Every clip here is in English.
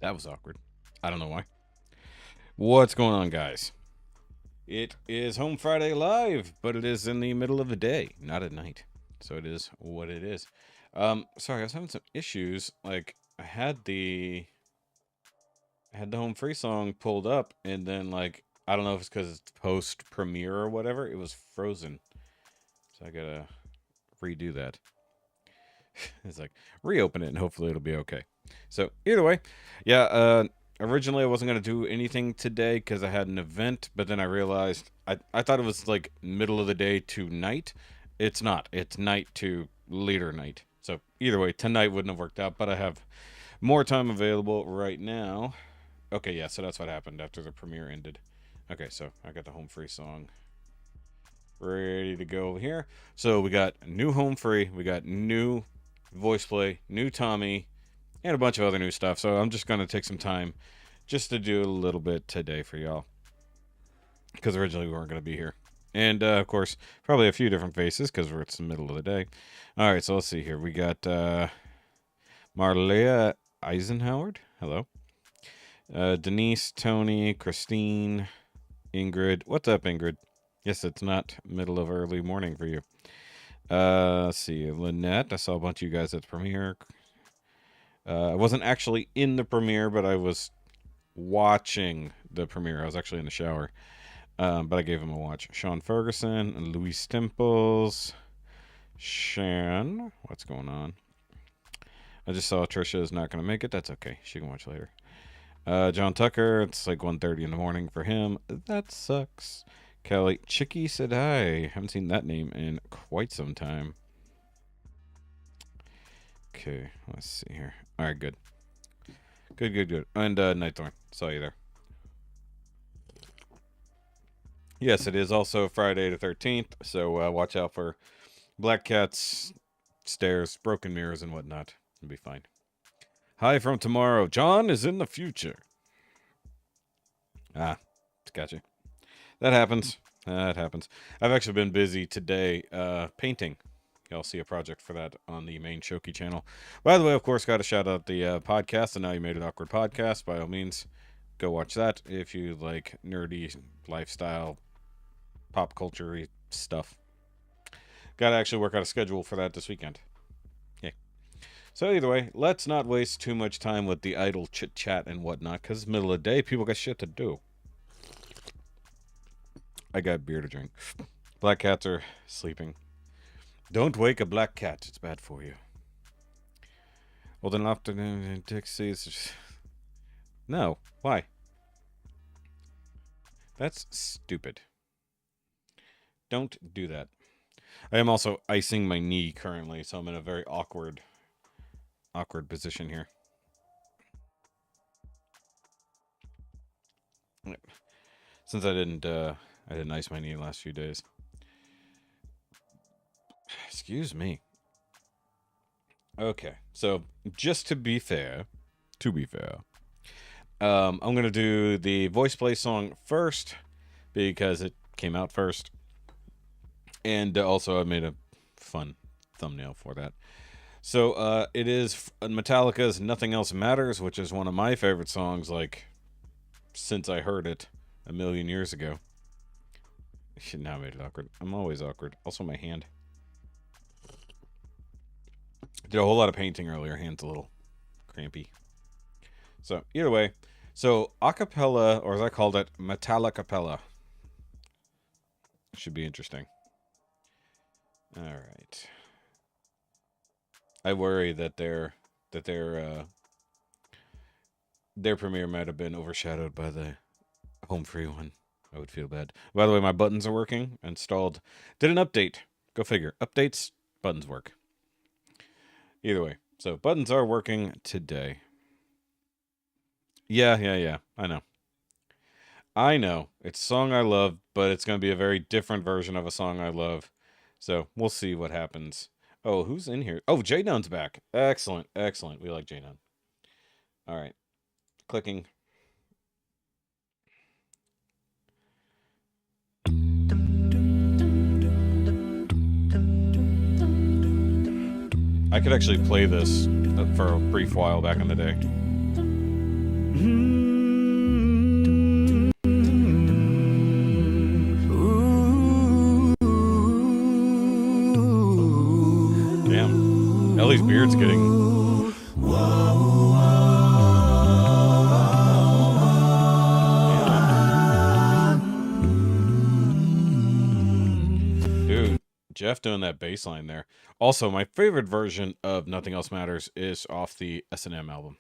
That was awkward. I don't know why. What's going on, guys? It is Home Friday Live, but it is in the middle of the day, not at night. So it is what it is. Sorry, I was having some issues. Like, I had the home free song pulled up, and then, like, I don't know if it's because it's post premiere or whatever, it was frozen. So I gotta redo that. It's like, reopen it, and hopefully it'll be okay. So, either way, yeah, originally I wasn't going to do anything today because I had an event, but then I realized I thought it was like middle of the day to night. It's not. It's night to later night. So either way, tonight wouldn't have worked out, but I have more time available right now. Okay, yeah, so that's what happened after the premiere ended. Okay, so I got the home free song ready to go over here. So we got new home free, we got new Voiceplay, new Tommy, and a bunch of other new stuff. So I'm just going to take some time just to do a little bit today for y'all, because originally we weren't going to be here. And, of course, probably a few different faces because it's the middle of the day. All right, so let's see here. We got Marlea Eisenhower. Hello. Denise, Tony, Christine, Ingrid. What's up, Ingrid? Yes, it's not middle of early morning for you. Let's see. Lynette. I saw a bunch of you guys at the premiere. I wasn't actually in the premiere, but I was watching the premiere. I was actually in the shower, but I gave him a watch. Sean Ferguson, Louis Stimples, Shan. What's going on? I just saw Trisha is not going to make it. That's okay. She can watch later. John Tucker. It's like 1:30 in the morning for him. That sucks. Kelly. Chicky said hi. Haven't seen that name in quite some time. Okay, let's see here. All right, good. Good. And Nightthorn, saw you there. Yes, it is also Friday the 13th, so watch out for black cats, stairs, broken mirrors, and whatnot. It'll be fine. Hi from tomorrow. John is in the future. Ah, gotcha. That happens. That happens. I've actually been busy today painting. Y'all see a project for that on the main Shoki channel. By the way, of course, got to shout out the podcast, and Now You Made It Awkward podcast. By all means, go watch that if you like nerdy lifestyle, pop culture stuff. Got to actually work out a schedule for that this weekend. Yeah. So either way, let's not waste too much time with the idle chit chat and whatnot, because it's middle of the day, people got shit to do. I got beer to drink. Black cats are sleeping. Don't wake a black cat. It's bad for you. Well, then afternoon, Dixie's. No. Why? That's stupid. Don't do that. I am also icing my knee currently, so I'm in a very awkward position here. Since I didn't ice my knee the last few days. Excuse me. Okay, so just to be fair, I'm gonna do the Voiceplay song first because it came out first, and also I made a fun thumbnail for that. So it is Metallica's "Nothing Else Matters," which is one of my favorite songs, like since I heard it a million years ago. Now I made it awkward. I'm always awkward. Also, my hand. Did a whole lot of painting earlier. Hand's a little crampy. So, either way. So, acapella, or as I called it, Metallicapella. Should be interesting. Alright. I worry that their premiere might have been overshadowed by the home free one. I would feel bad. By the way, my buttons are working. Installed. Did an update. Go figure. Updates, buttons work. Either way. So, buttons are working today. Yeah. I know. It's a song I love, but it's going to be a very different version of a song I love. So, we'll see what happens. Oh, who's in here? Oh, J-Nun's back. Excellent. We like J-Nun. All right. Clicking. I could actually play this for a brief while back in the day. Damn. Ellie's beard's getting... Dude, Jeff doing that bass line there. Also, my favorite version of Nothing Else Matters is off the S&M album.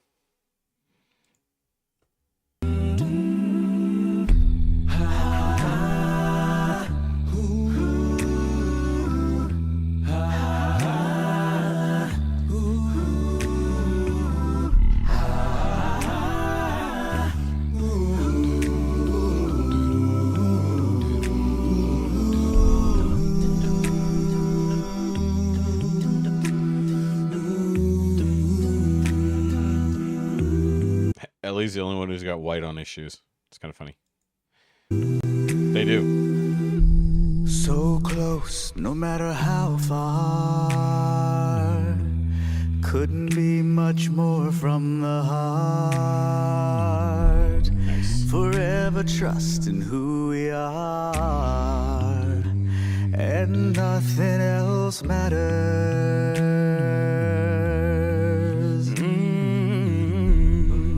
Ellie's the only one who's got white on his shoes. It's kind of funny. They do. So close, no matter how far. Couldn't be much more from the heart. Nice. Forever trusting who we are, and nothing else matters.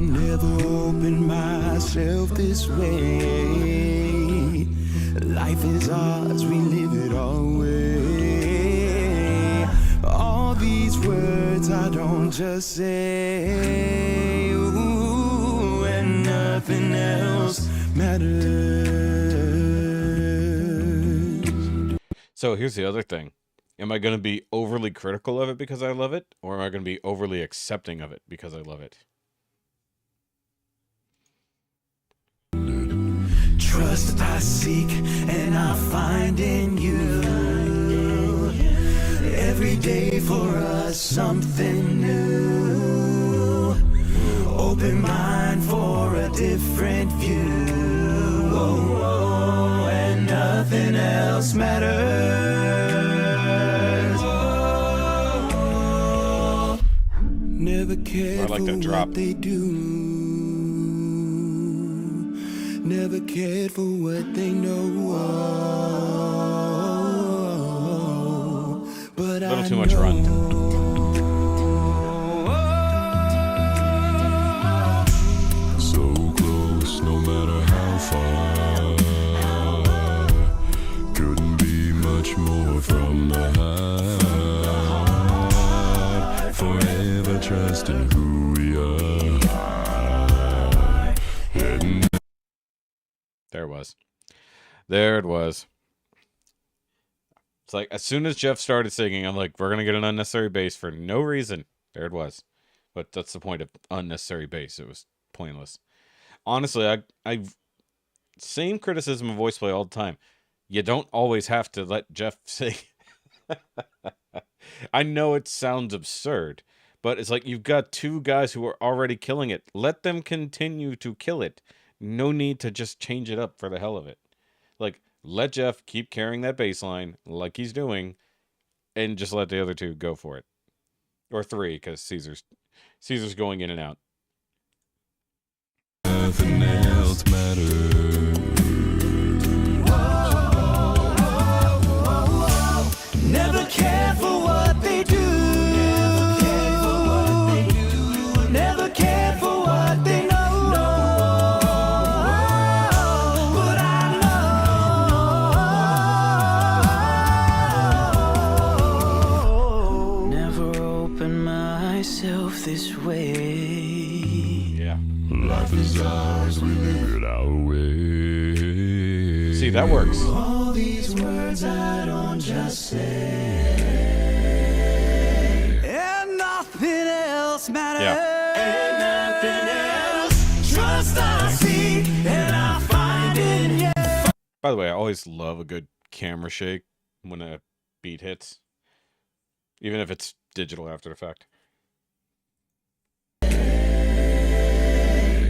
Never opened myself this way. Life is ours, we live it our way. All these words I don't just say, ooh, and nothing else matters. So here's the other thing. Am I going to be overly critical of it because I love it? Or am I going to be overly accepting of it because I love it? Trust I seek and I find in you. Every day for us something new. Open mind for a different view. Oh, and nothing else matters. Never cared I like that drop. what they do. Never cared for what they know. But A little too much run. So close, no matter how far. Couldn't be much more from the heart. Forever trusting who we are. And There it was. There it was. It's like, as soon as Jeff started singing, I'm like, we're going to get an unnecessary bass for no reason. There it was. But that's the point of unnecessary bass. It was pointless. Honestly, I've same criticism of Voiceplay all the time. You don't always have to let Jeff sing. I know it sounds absurd, but it's like you've got two guys who are already killing it. Let them continue to kill it. No need to just change it up for the hell of it. Like, let Jeff keep carrying that bass line like he's doing, and just let the other two go for it. Or three, because Caesar's going in and out. nothing else matters. Never cared for what they do. Never cared for what they know. But I know. Never opened myself this way. Yeah. Life is ours, we live it our way. See, that works. All these words I don't just say. And nothing else matters. Yeah. And nothing else. Trust I see and I find in you. By the way, I always love a good camera shake when a beat hits. Even if it's digital after the fact.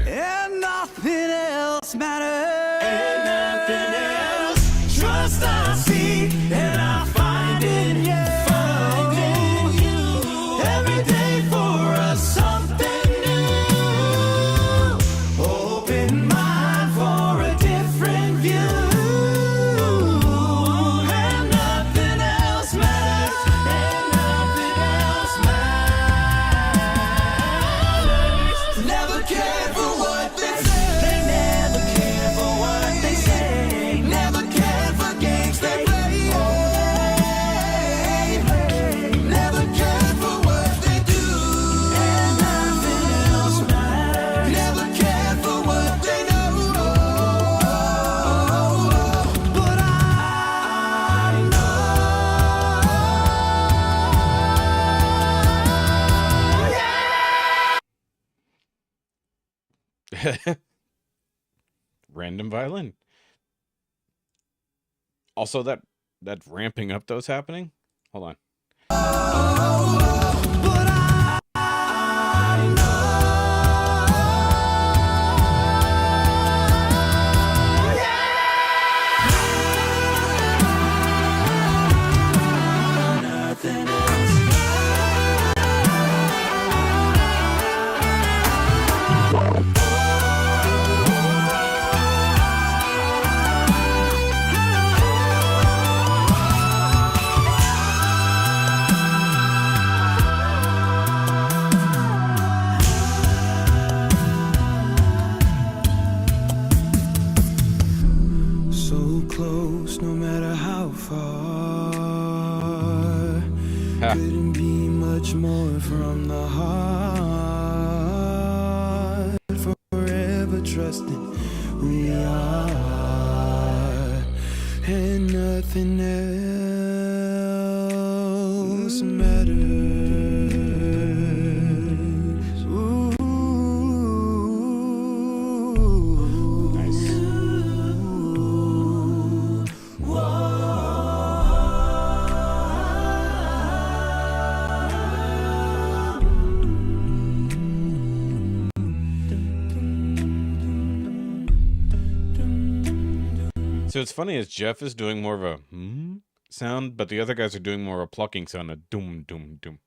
And nothing else matters. And nothing else. Trust I see and I find in you. Every day for us something new. Random violin. Also, that ramping up that was happening. Hold on. So close, no matter how far. Couldn't be much more from the heart. Forever trusting who we are, and nothing else matters. Ooh. Nice. So it's funny as Jeff is doing more of a sound, but the other guys are doing more of a plucking sound, a doom, doom, doom.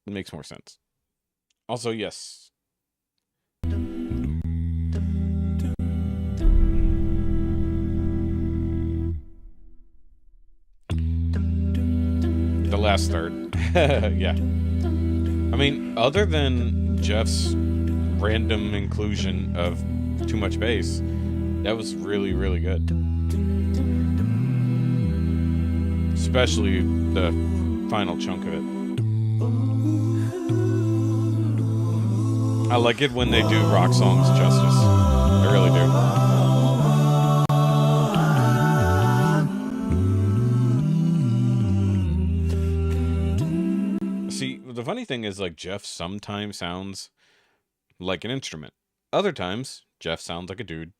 It makes more sense. Also, yes. The last third. Yeah. I mean, other than Jeff's random inclusion of too much bass, that was really, really good. Especially the final chunk of it. I like it when they do rock songs justice. I really do. See, the funny thing is, like, Jeff sometimes sounds like an instrument. Other times, Jeff sounds like a dude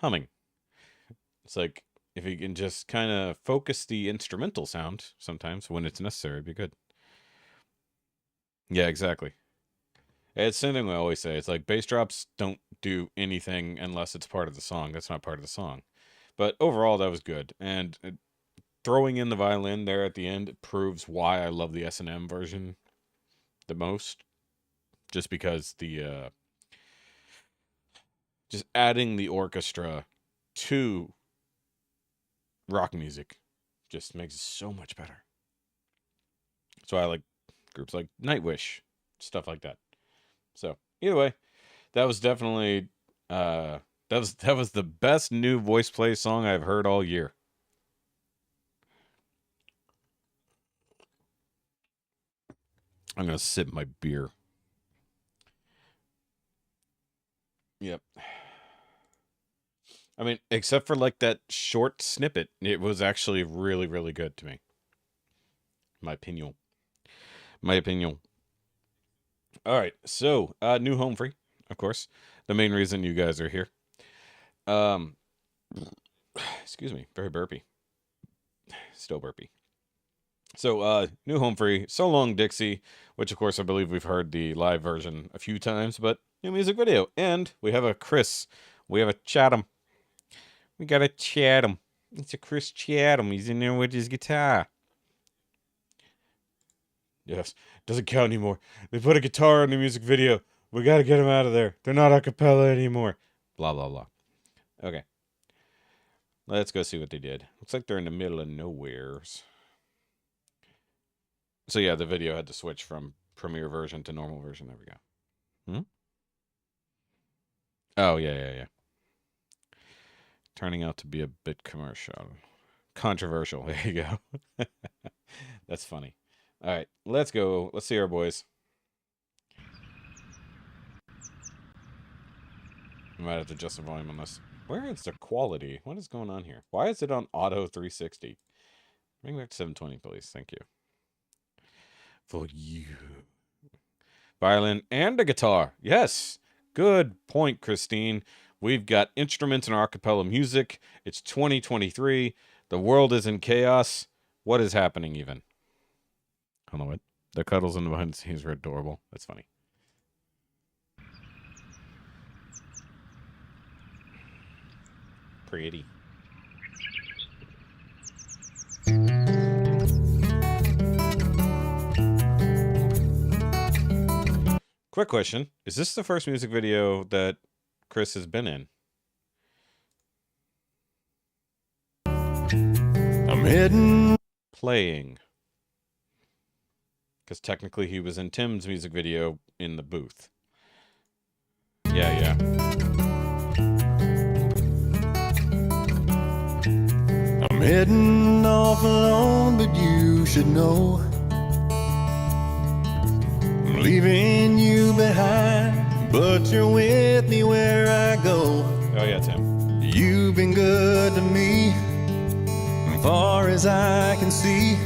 humming. It's like, if you can just kind of focus the instrumental sound sometimes when it's necessary, it'd be good. Yeah, exactly. It's the same thing I always say. It's like bass drops don't do anything unless it's part of the song. That's not part of the song. But overall, that was good. And throwing in the violin there at the end proves why I love the S&M version the most. Just because the just adding the orchestra to rock music just makes it so much better. So I like groups like Nightwish, stuff like that. So either way, that was definitely that was the best new Voiceplay song I've heard all year. I'm gonna sip my beer. Yep. I mean, except for like that short snippet, it was actually really, really good to me. My opinion. My opinion. All right, so new home free, of course. The main reason you guys are here. Excuse me, very burpy. Still burpy. So, new home free, So Long Dixie, which of course I believe we've heard the live version a few times, but new music video. And we have a Chris. We have a Chatham. We got a Chatham. It's a Chris Chatham. He's in there with his guitar. Yes, doesn't count anymore. They put a guitar in the music video. We gotta get him out of there. They're not a cappella anymore. Blah, blah, blah. Okay. Let's go see what they did. Looks like they're in the middle of nowheres. So yeah, the video had to switch from premiere version to normal version. There we go. Oh, yeah. Turning out to be a bit commercial. Controversial. There you go. That's funny. All right, let's go. Let's see our boys. I might have to adjust the volume on this. Where is the quality? What is going on here? Why is it on auto 360? Bring back to 720, please. Thank you. For you. Violin and a guitar. Yes. Good point, Christine. We've got instruments and acapella music. It's 2023. The world is in chaos. What is happening even? I don't know what. The cuddles in the behind the scenes were adorable. That's funny. Pretty. Quick question. Is this the first music video that Chris has been in? I'm heading. Playing. Because technically he was in Tim's music video in the booth. Yeah. I'm heading off alone, but you should know I'm leaving you behind, but you're with me where I go. Oh yeah, Tim. You've been good to me, as far as I can see.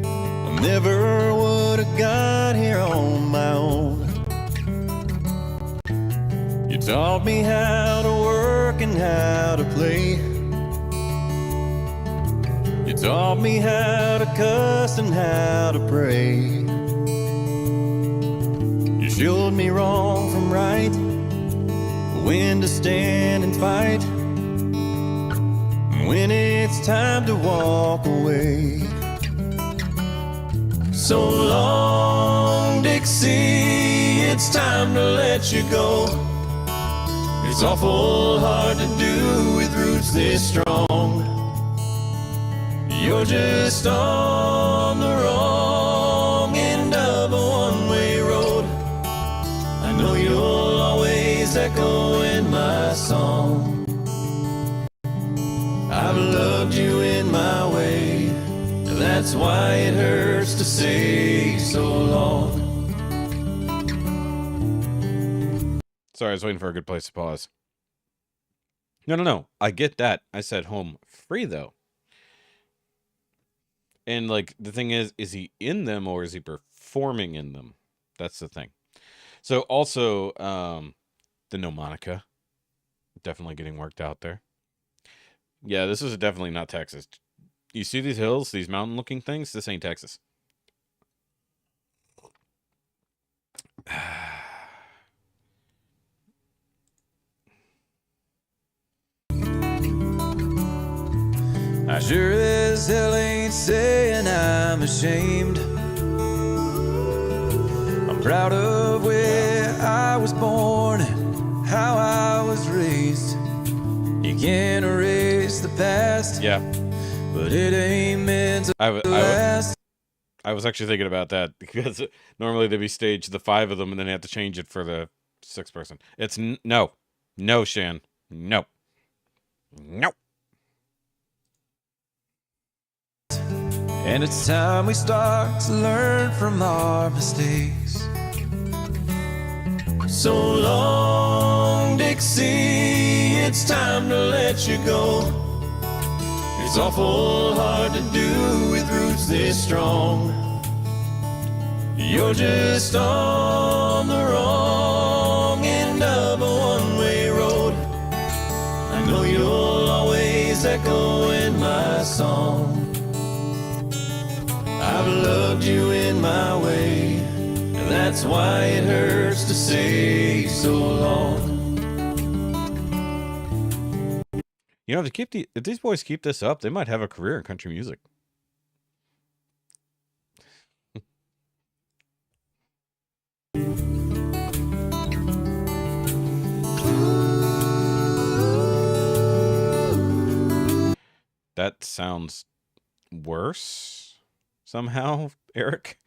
I never would have got here on my own. You taught me how to work and how to play. You taught me how to cuss and how to pray. You showed me wrong from right, when to stand and fight, when it's time to walk away. So long, Dixie, it's time to let you go. It's awful hard to do with roots this strong. You're just on the wrong end of a one-way road. I know you'll always echo in my song. I've loved you in my way. That's why it hurts to say so long. Sorry, I was waiting for a good place to pause. No. I get that. I said home free, though. And, like, the thing is he in them or is he performing in them? That's the thing. So, also, the mnemonica. Definitely getting worked out there. Yeah, this is definitely not Texas. You see these hills, these mountain-looking things? This ain't Texas. I sure as hell ain't saying I'm ashamed. I'm proud of where I was born and how I was raised. You can't erase the past. Yeah. But it ain't meant to last. I was actually thinking about that because normally they'd be staged the 5 of them and then they have to change it for the 6th person. It's no, Shan, no. And it's time we start to learn from our mistakes. So long, Dixie, it's time to let you go. It's awful hard to do with roots this strong. You're just on the wrong end of a one-way road. I know you'll always echo in my song. I've loved you in my way, and that's why it hurts to say so long. You know, if these boys keep this up, they might have a career in country music. That sounds worse somehow, Eric.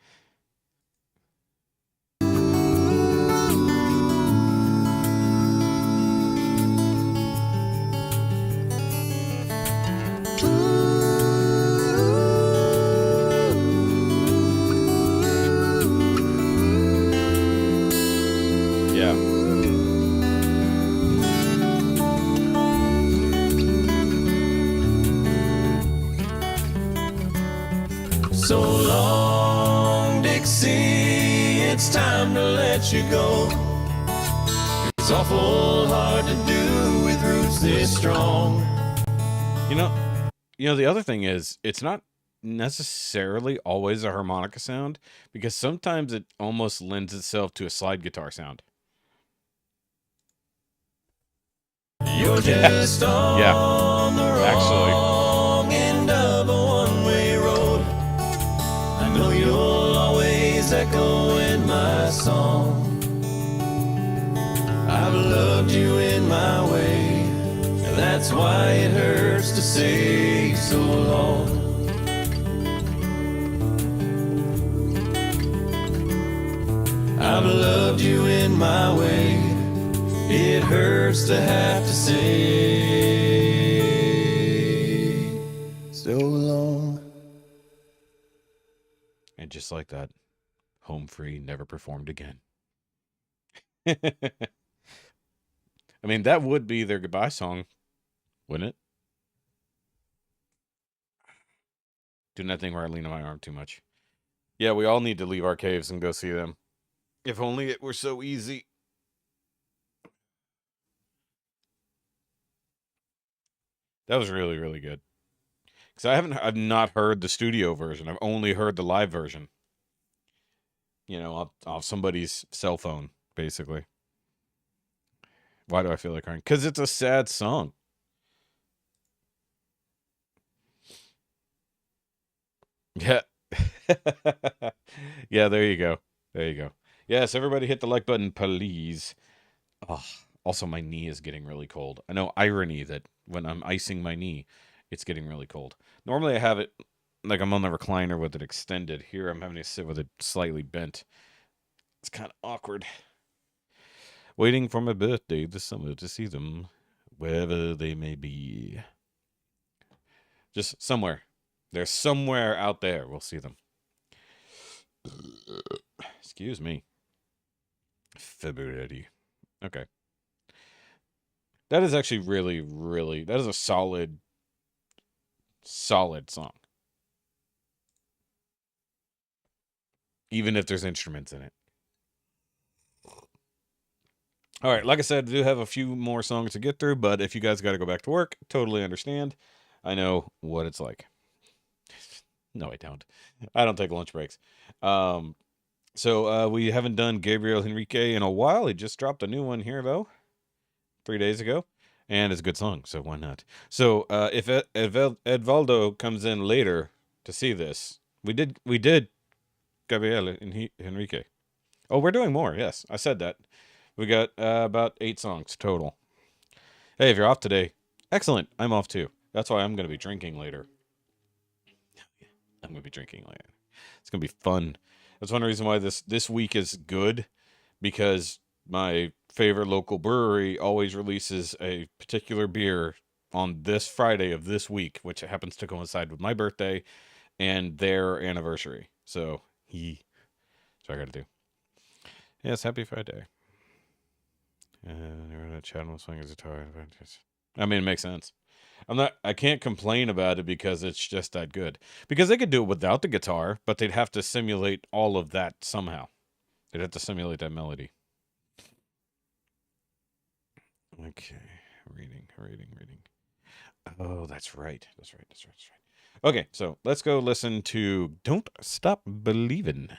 So long, Dixie, it's time to let you go. It's It's awful hard to do with roots this strong. You know, the other thing is, it's not necessarily always a harmonica sound, because sometimes it almost lends itself to a slide guitar sound. You're just on the wrong end of a one-way road. I know you'll always echo in my song. I've loved you in my way, and that's why it hurts to say so long. I've loved you in my way, it hurts to have to say so long. And just like that, Home Free never performed again. I mean, that would be their goodbye song, wouldn't it? Doing that thing where I lean on my arm too much. Yeah, we all need to leave our caves and go see them. If only it were so easy. That was really, really good. Because I've not heard the studio version. I've only heard the live version. You know, off somebody's cell phone, basically. Why do I feel like crying? Because it's a sad song. Yeah. Yeah, there you go. There you go. Yes, everybody hit the like button, please. Oh, also, my knee is getting really cold. I know, irony that when I'm icing my knee, it's getting really cold. Normally, I have it like I'm on the recliner with it extended. Here, I'm having to sit with it slightly bent. It's kind of awkward. Waiting for my birthday this summer to see them, wherever they may be. Just somewhere. They're somewhere out there. We'll see them. Excuse me. February. Okay. That is actually really, really, that is a solid song. Even if there's instruments in it. All right, like I said, I do have a few more songs to get through, but if you guys got to go back to work, totally understand. I know what it's like. No, I don't. I don't take lunch breaks. So we haven't done Gabriel Henrique in a while. He just dropped a new one here, though, 3 days ago. And it's a good song, so why not? So if Edvaldo comes in later to see this, we did Gabriel Henrique. Oh, we're doing more. Yes, I said that. We got about 8 songs total. Hey, if you're off today, excellent. I'm off too. That's why I'm going to be drinking later. I'm going to be drinking later. It's going to be fun. That's one reason why this week is good, because my favorite local brewery always releases a particular beer on this Friday of this week, which happens to coincide with my birthday and their anniversary. So, that's what I got to do. Yes, happy Friday. I mean, it makes sense. I can't complain about it because it's just that good. Because they could do it without the guitar, but they'd have to simulate all of that somehow. They'd have to simulate that melody. Okay, reading. Oh, that's right. Okay, so let's go listen to Don't Stop Believin'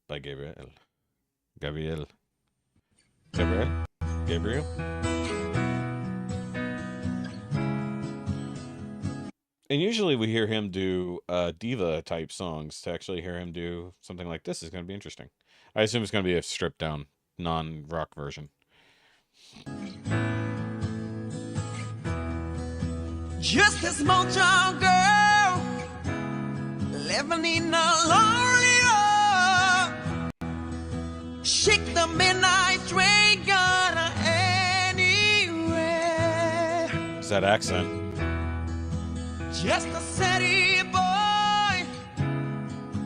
by Gabriel. And usually we hear him do diva type songs. To actually hear him do something like this is going to be interesting. I assume it's going to be a stripped down, non-rock version. Just a small town girl living in a lonely road. Shake the midnight train, gonna anywhere. It's that accent. Just a city boy,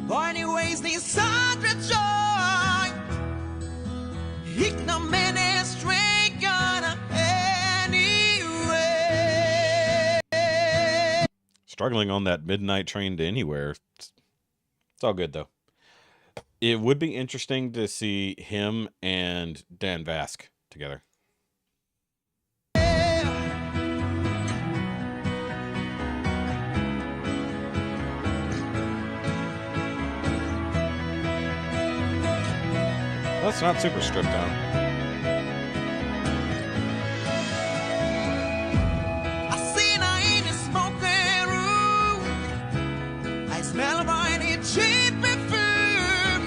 born anyways, needs such a joy. Ignominy straight, gonna anywhere. Struggling on that midnight train to anywhere. It's all good, though. It would be interesting to see him and Dan Vasc together. That's not super stripped down. I seen her in the smoking room. I smell of any cheap perfume.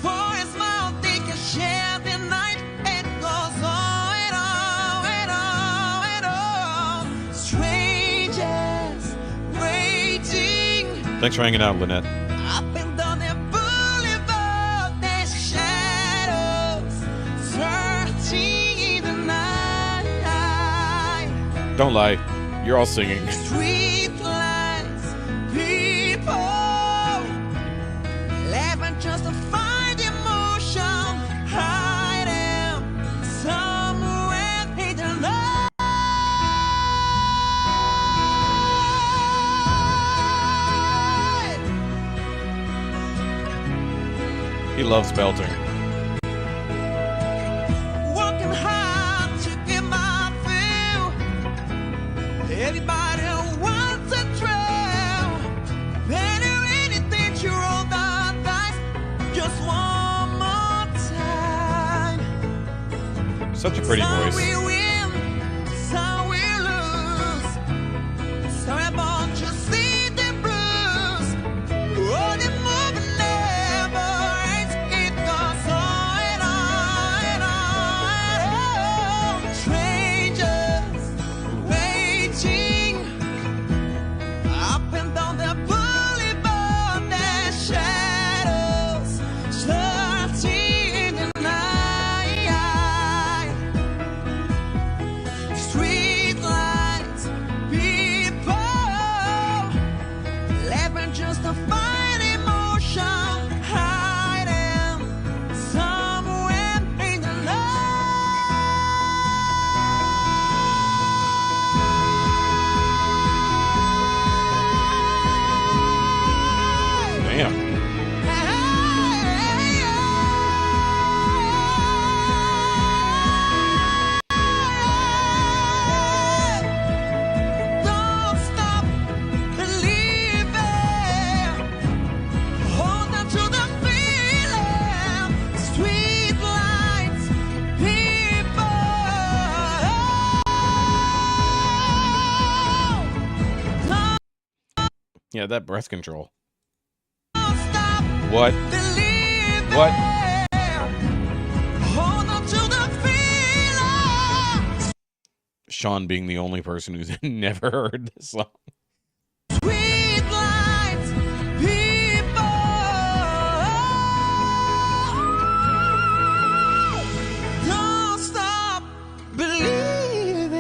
For a smile, they can share the night. It goes on and on and on and on. Strangers waiting. Thanks for hanging out, Lynette. Up and down the boulevard, there's shadows searching in the night. Don't lie. You're all singing. Street lights, people, laughing just to find emotion, hiding somewhere in the night. He loves belting. Working hard to get my fill. Everybody wants a trail. Better anything to roll the dice. Just one more time. Such a pretty Some voice. we win, some we lose. Sorry about you see the blues. Oh, the movie never ends. It goes on and on and on and on. Strangers waiting up and down the boulevard. There's shadows searching in the night. Street lights, people, laughing just to find emotion, hiding somewhere in the night. Damn. Don't stop believing. Hold on to the feeling. Street lights, people. Yeah, that breath control. Don't stop What? believing. What? Hold on to the feeling. Sean being the only person who's never heard this song. Street lights, people. Don't stop believing.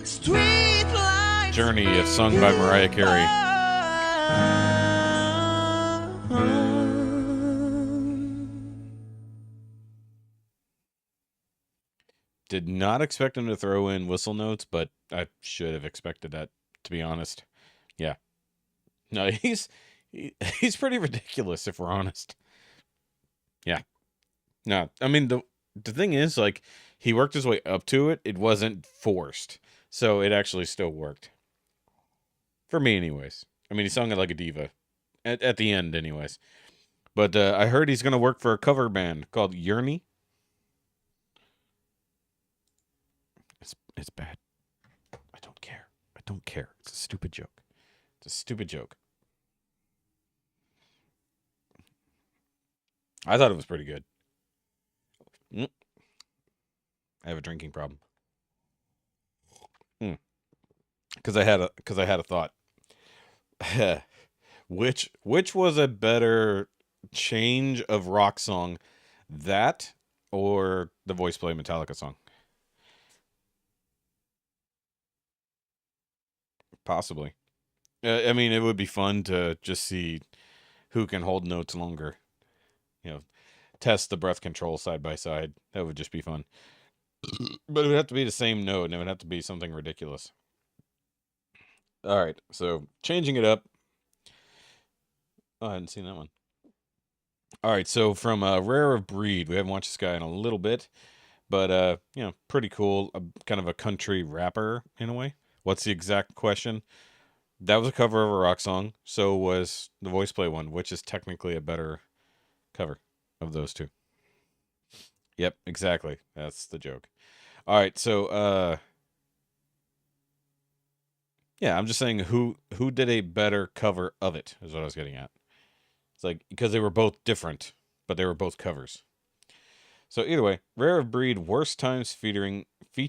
Street lights. Journey, if sung by Mariah Carey. Did not expect him to throw in whistle notes, but I should have expected that, to be honest. Yeah. No, he's pretty ridiculous, if we're honest. Yeah. No, I mean, the thing is, like, he worked his way up to it. It wasn't forced. So it actually still worked. For me, anyways. I mean, he sung it like a diva. At the end, anyways. But I heard he's going to work for a cover band called Yearney. It's bad. I don't care. I don't care. It's a stupid joke. It's a stupid joke. I thought it was pretty good. I have a drinking problem. Because I had a thought. Which was a better change of rock song, that or the Voiceplay Metallica song? Possibly. I mean, it would be fun to just see who can hold notes longer. You know, test the breath control side by side. That would just be fun. But it would have to be the same note, and it would have to be something ridiculous. All right, so changing it up. Oh, I hadn't seen that one. All right, so from Rare of Breed, we haven't watched this guy in a little bit, but pretty cool. Kind of a country rapper in a way. What's the exact question? That was a cover of a rock song. So was the Voiceplay one, which is technically a better cover of those two. Yep, exactly. That's the joke. All right, so yeah, I'm just saying who did a better cover of it is what I was getting at. It's like because they were both different, but they were both covers. So either way, Rare of Breed, Worst Times featuring. I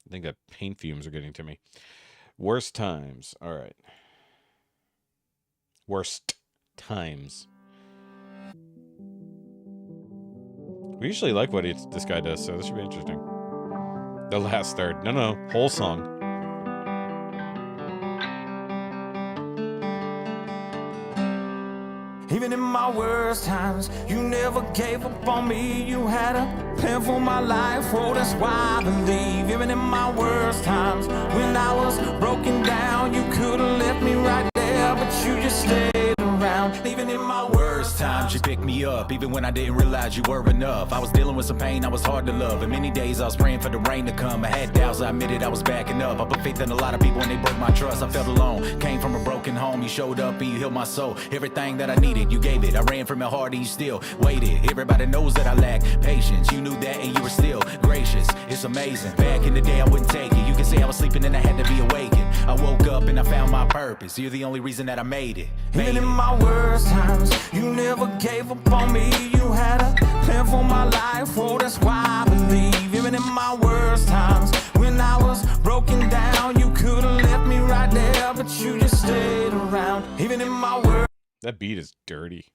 think that paint fumes are getting to me. Worst Times. All right. Worst Times. We usually like what this guy does, so this should be interesting. The last third. No, whole song. Even in my worst times, you never gave up on me. You had a plan for my life, oh, that's why I believe. Even in my worst times, when I was broken down, you could've left me right there, but you just stayed around. Even in my worst times, You picked me up, even when I didn't realize you were enough. I was dealing with some pain, I was hard to love. And many days I was praying for the rain to come. I had doubts, I admitted I was backing up. I put faith in a lot of people and they broke my trust. I felt alone, came from a broken home. You showed up and you healed my soul. Everything that I needed, you gave it. I ran from it hard and you still waited. Everybody knows that I lack patience. You knew that and you were still gracious. It's amazing. Back in the day I wouldn't take it. You can say I was sleeping and I had to be awakened. I woke up and I found my purpose. You're the only reason that I made it. even in my worst times, you never gave up on me. You had a plan for my life, oh, that's why I believe. Even in my worst times, when I was broken down, you could've left me right there, but you just stayed around. Even in my worst That beat is dirty.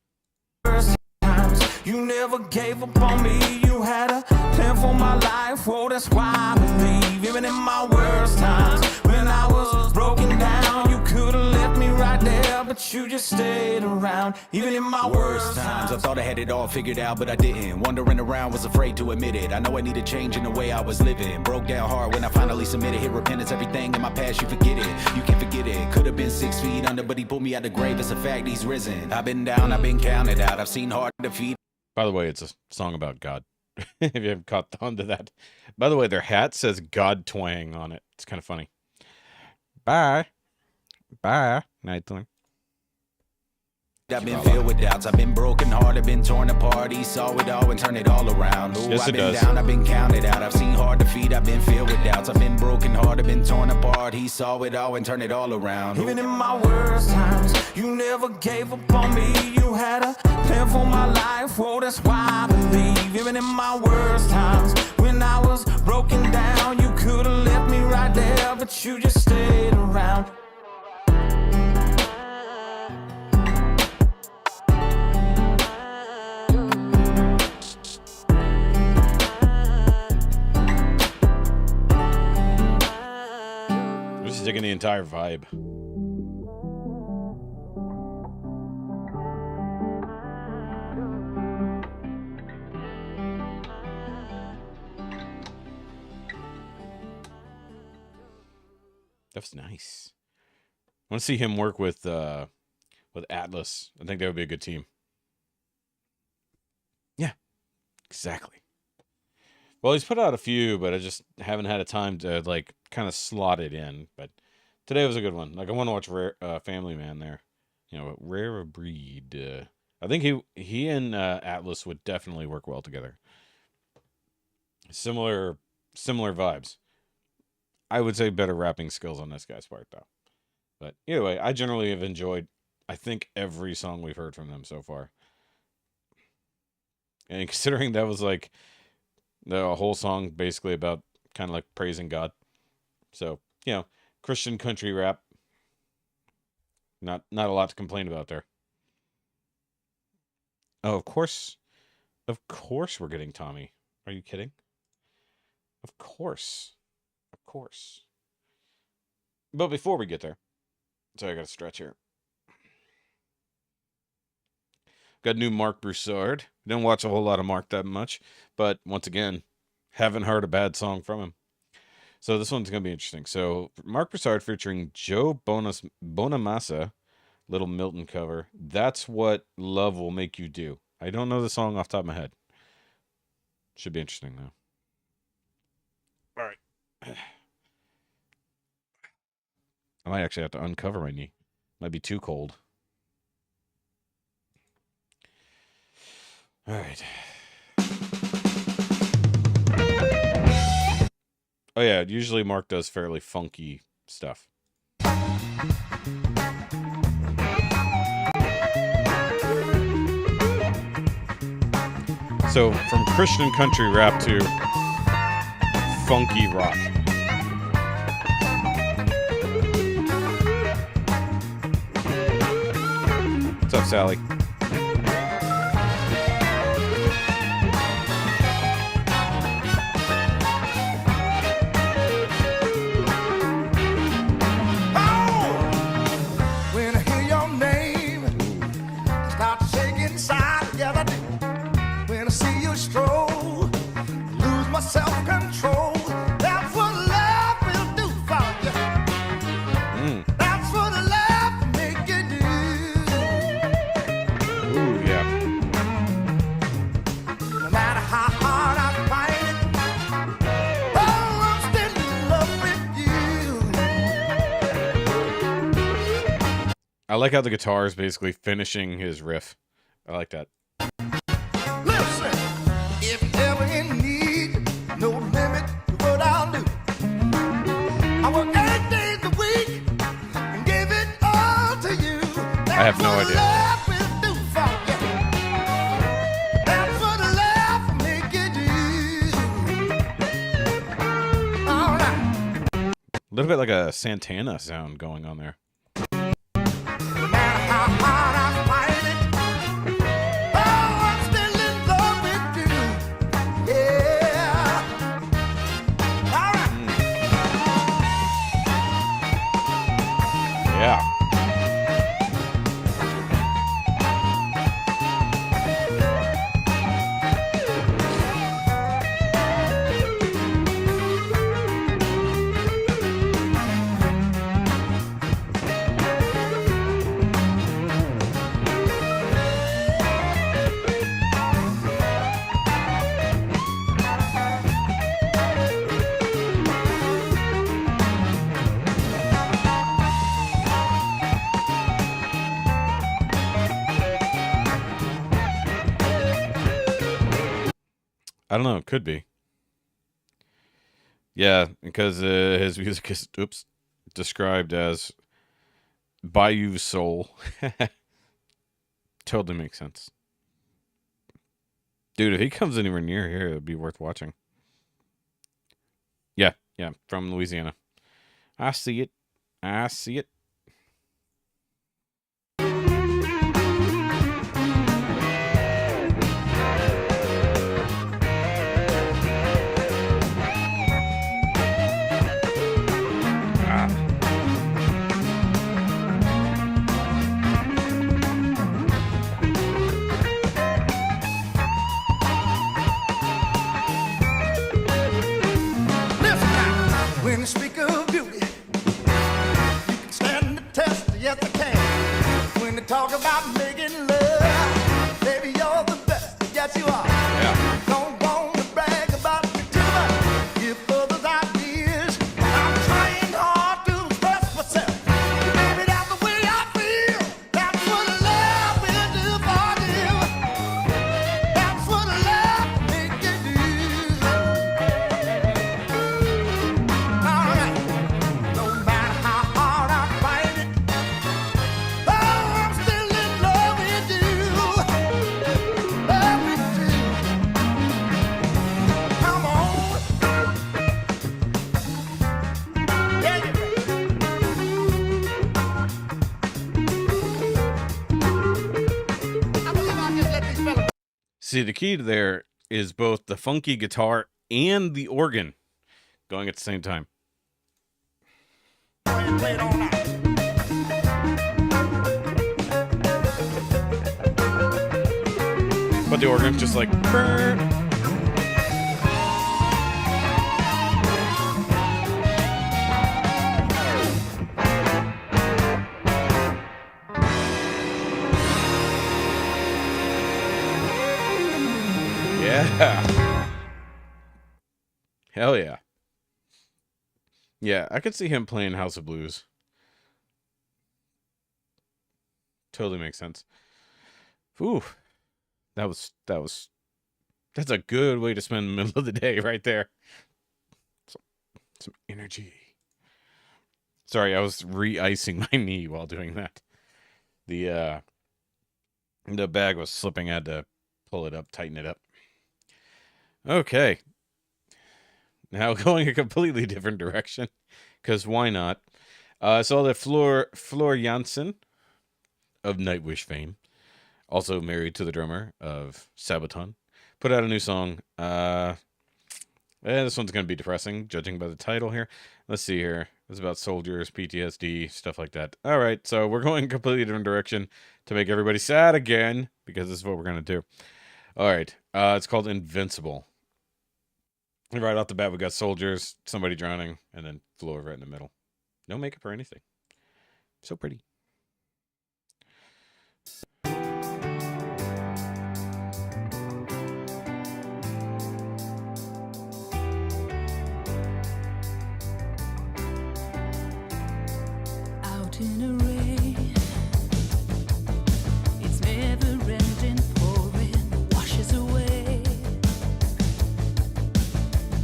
times, you never gave up on me. You had a plan for my life, oh, that's why I believe. Even in my worst times, when I was broken down, you could've left me right there, but you just stayed around. Even in my Worst times, I thought I had it all figured out, but I didn't. Wandering around, was afraid to admit it. I know I needed change in the way I was living. Broke down hard when I finally submitted. Hit repentance, everything in my past, you forget it. You can't forget it. Could have been 6 feet under, but he pulled me out the grave. It's a fact, he's risen. I've been down, I've been counted out. I've seen hard defeat. By the way, it's a song about God. If you haven't caught on to that. By the way, their hat says God twang on it. It's kind of funny. Bye. Nightling. I've been filled with doubts, I've been broken hearted, been torn apart. He saw it all and turned it all around. Ooh, Yes, I've it been does. down, I've been counted out. I've seen hard defeat, I've been filled with doubts. I've been broken hearted, been torn apart. He saw it all and turned it all around. even in my worst times, you never gave up on me. You had a plan for my life, oh, that's why I believe. Even in my worst times, when I was broken down, you could've left me right there, but you just stayed around. I'm just digging the entire vibe. That's nice. I want to see him work with Atlas. I think that would be a good team. Yeah, exactly. Well, he's put out a few, but I just haven't had a time to like kind of slot it in. But today was a good one. Like I want to watch Family Man there. You know, Rare of Breed. I think he and Atlas would definitely work well together. Similar vibes. I would say better rapping skills on this guy's part though. But either way, I generally have enjoyed I think every song we've heard from them so far. And considering that was like the whole song basically about kind of like praising God. So, Christian country rap. Not a lot to complain about there. Oh, of course we're getting Tommy. Are you kidding? Of course. But before we get there, sorry, I got to stretch here. Got new Mark Broussard. Didn't watch a whole lot of Mark that much, but once again, haven't heard a bad song from him. So this one's going to be interesting. So Mark Broussard featuring Joe Bonamassa, Little Milton cover. That's What Love Will Make You Do. I don't know the song off the top of my head. Should be interesting, though. All right. I might actually have to uncover my knee. Might be too cold. All right. Oh, yeah. Usually Mark does fairly funky stuff. So, from Christian country rap to funky rock. What's up, Sally? Self-control, that's what love will do for you. That's what love will make you do. Ooh, yeah. No matter how hard I fight it, oh, I'm still in love with you. I like how the guitar is basically finishing his riff. I like that. Listen, if ever in need, no limit to what I'll do. I work 8 days a week and give it all to you. I have no idea. Love will do for you. That's what love will make you do. All right. A little bit like a Santana sound going on there. No matter how hard I fight it, oh, I'm still in love with you. Yeah. All right. Yeah. I don't know. It could be. Yeah, because his music is described as Bayou Soul. Totally makes sense. Dude, if he comes anywhere near here, it would be worth watching. Yeah, from Louisiana. I see it. I see it. Listen now, when you speak of beauty, you can stand the test, yes I can. When they talk about making love, baby, you're the best, yes you are. Yeah. Don't want to brag about me too much, give others ideas. I'm trying hard to express myself. Baby, that's the way I feel. That's what love will do for you. That's what love will make you do. All right. No matter how hard I fight it, oh, I'm still in love with you. Love with you. Come on. Yeah, you I believe I just let these fellas See, the key to there is both the funky guitar and the organ going at the same time. play it all night. But the organ's just like... brr. Yeah. Hell yeah. Yeah, I could see him playing House of Blues. Totally makes sense. Ooh, that's a good way to spend the middle of the day right there. Some energy. Sorry, I was re-icing my knee while doing that. The bag was slipping. I had to pull it up, tighten it up. Okay. Now going a completely different direction, because why not? I saw that Floor Jansen of Nightwish fame, also married to the drummer of Sabaton, put out a new song. This one's going to be depressing, judging by the title here. Let's see here. It's about soldiers, PTSD, stuff like that. All right, so we're going a completely different direction to make everybody sad again, because this is what we're going to do. All right, it's called Invincible. Right off the bat, we got soldiers, somebody drowning, and then Floor right in the middle. No makeup or anything. So pretty. Out in a rain, it's never ending, pouring, washes away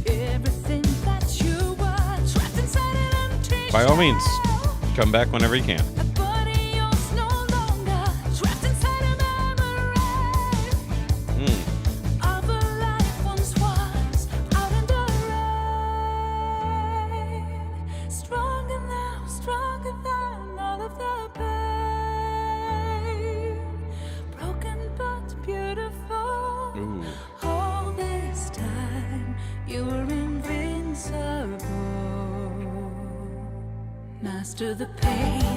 everything that you were trapped inside an empty By all means, shell. come back whenever you can. A body yours no longer trapped inside a memory of a life once was out in the rain. Stronger now, stronger than all of the pain. Broken but beautiful. Ooh. All this time you were invincible. Master the pain.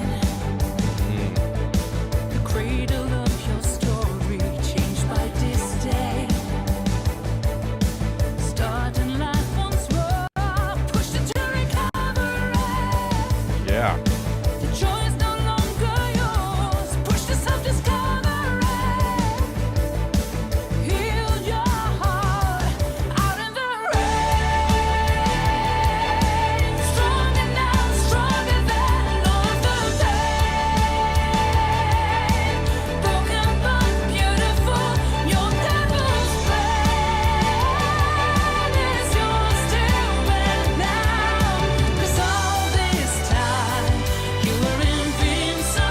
The cradle of your story changed by this day. Starting life once more, pushed into recovery. Yeah. The joy is no longer yours. Push to self-discovery. Heal your heart out in the rain. Stronger now, stronger than all of the pain. Broken but beautiful, your devil's plan is yours to win now. 'Cause all this time you were invincible.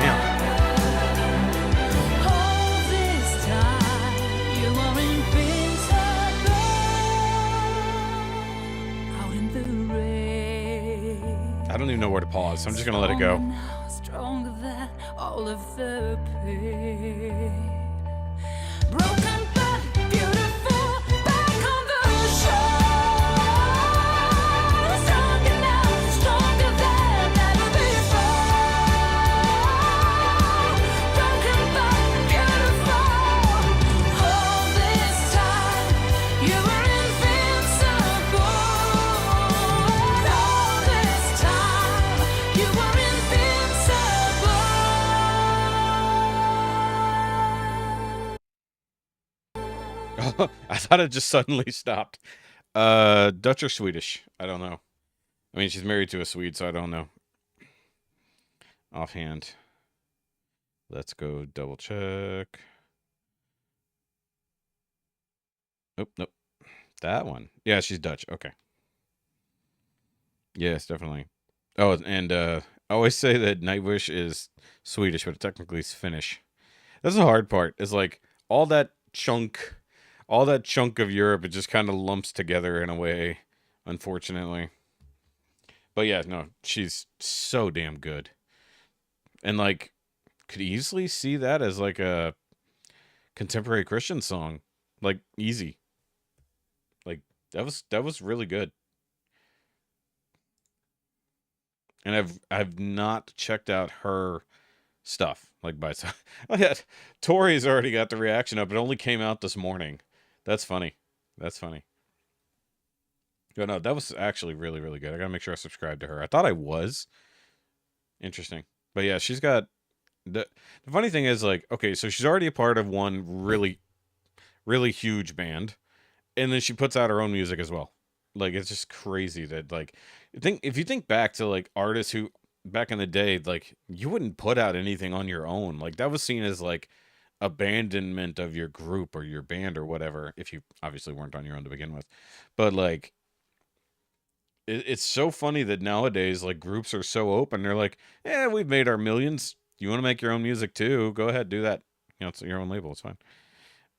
Damn. All this time you were invincible. Out in the rain. I don't even know where to pause, so I'm just going to let it go. Stronger now, stronger than all of the pain. Broken but beautiful, back on the shore. Stronger now, stronger than ever before. Broken but beautiful. All this time you were invincible. All this time you were invincible. I thought it just suddenly stopped. Dutch or Swedish? I don't know. I mean, she's married to a Swede, so I don't know. Offhand. Let's go double check. Oh, nope. That one. Yeah, she's Dutch. Okay. Yes, definitely. Oh, and I always say that Nightwish is Swedish, but technically it's Finnish. That's the hard part. Is like all that chunk of Europe, it just kind of lumps together in a way, unfortunately. But yeah, no, she's so damn good. And like could easily see that as like a contemporary Christian song. Like easy. Like that was really good. And I've not checked out her stuff. Like by so, oh yeah, Tori's already got the reaction up. It only came out this morning. That's funny. That's funny. Oh, no, that was actually really, really good. I gotta make sure I subscribe to her. I thought I was. Interesting. But yeah, she's got the funny thing is, like, okay, so she's already a part of one really, really huge band, and then she puts out her own music as well. Like, it's just crazy that, like, if you think back to like artists who back in the day, like, you wouldn't put out anything on your own. Like, that was seen as like abandonment of your group or your band or whatever, if you obviously weren't on your own to begin with. But like, it's so funny that nowadays, like, groups are so open. They're like, yeah, we've made our millions. You want to make your own music too? Go ahead, do that. You know, it's your own label. It's fine.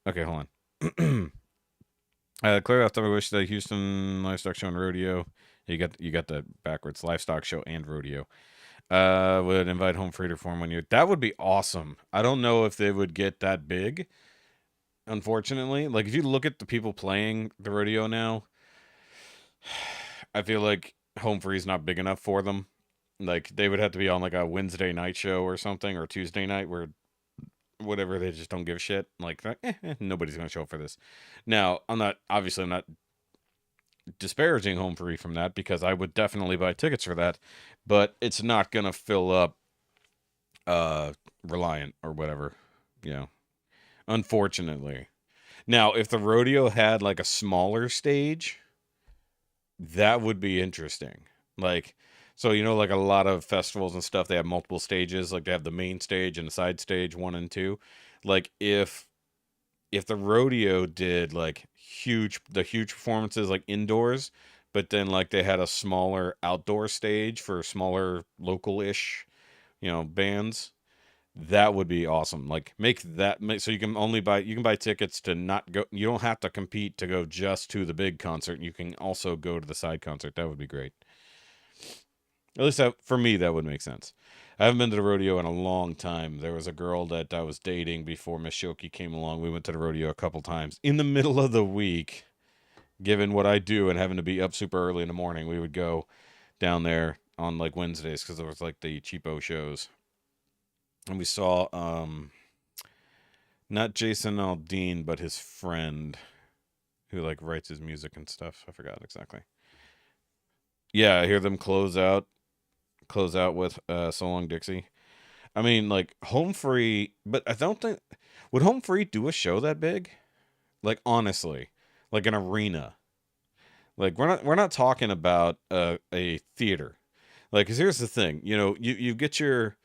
Okay, hold on. Clear off the wish the Houston Livestock Show and Rodeo. You got the backwards, Livestock Show and Rodeo. Would invite Home Free to perform 1 year. That would be awesome. I don't know if they would get that big, unfortunately. Like, if you look at the people playing the rodeo now, I feel like Home Free is not big enough for them. Like, they would have to be on like a Wednesday night show or something, or Tuesday night, where whatever, they just don't give a shit. Like, nobody's gonna show up for this. Now, I'm not disparaging Home Free from that, because I would definitely buy tickets for that, but it's not gonna fill up Reliant or whatever, you know, unfortunately. Now, if the rodeo had like a smaller stage, that would be interesting. Like, so, you know, like a lot of festivals and stuff, they have multiple stages. Like, they have the main stage and the side stage 1 and 2. Like, if the rodeo did like huge performances like indoors, but then like they had a smaller outdoor stage for smaller local-ish, you know, bands, that would be awesome. Like, so you can buy tickets to not go. You don't have to compete to go just to the big concert. You can also go to the side concert. That would be great. At least for me, that would make sense. I haven't been to the rodeo in a long time. There was a girl that I was dating before Miss Shoki came along. We went to the rodeo a couple times. In the middle of the week, given what I do and having to be up super early in the morning, we would go down there on like Wednesdays, because there was like the cheapo shows. And we saw not Jason Aldean, but his friend who like writes his music and stuff. I forgot exactly. Yeah, I hear them close out with So Long Dixie. I mean, like, Home Free, but I don't think, would Home Free do a show that big? Like, honestly, like an arena. Like, we're not talking about a theater. Like, 'cause here's the thing, you know, you get your,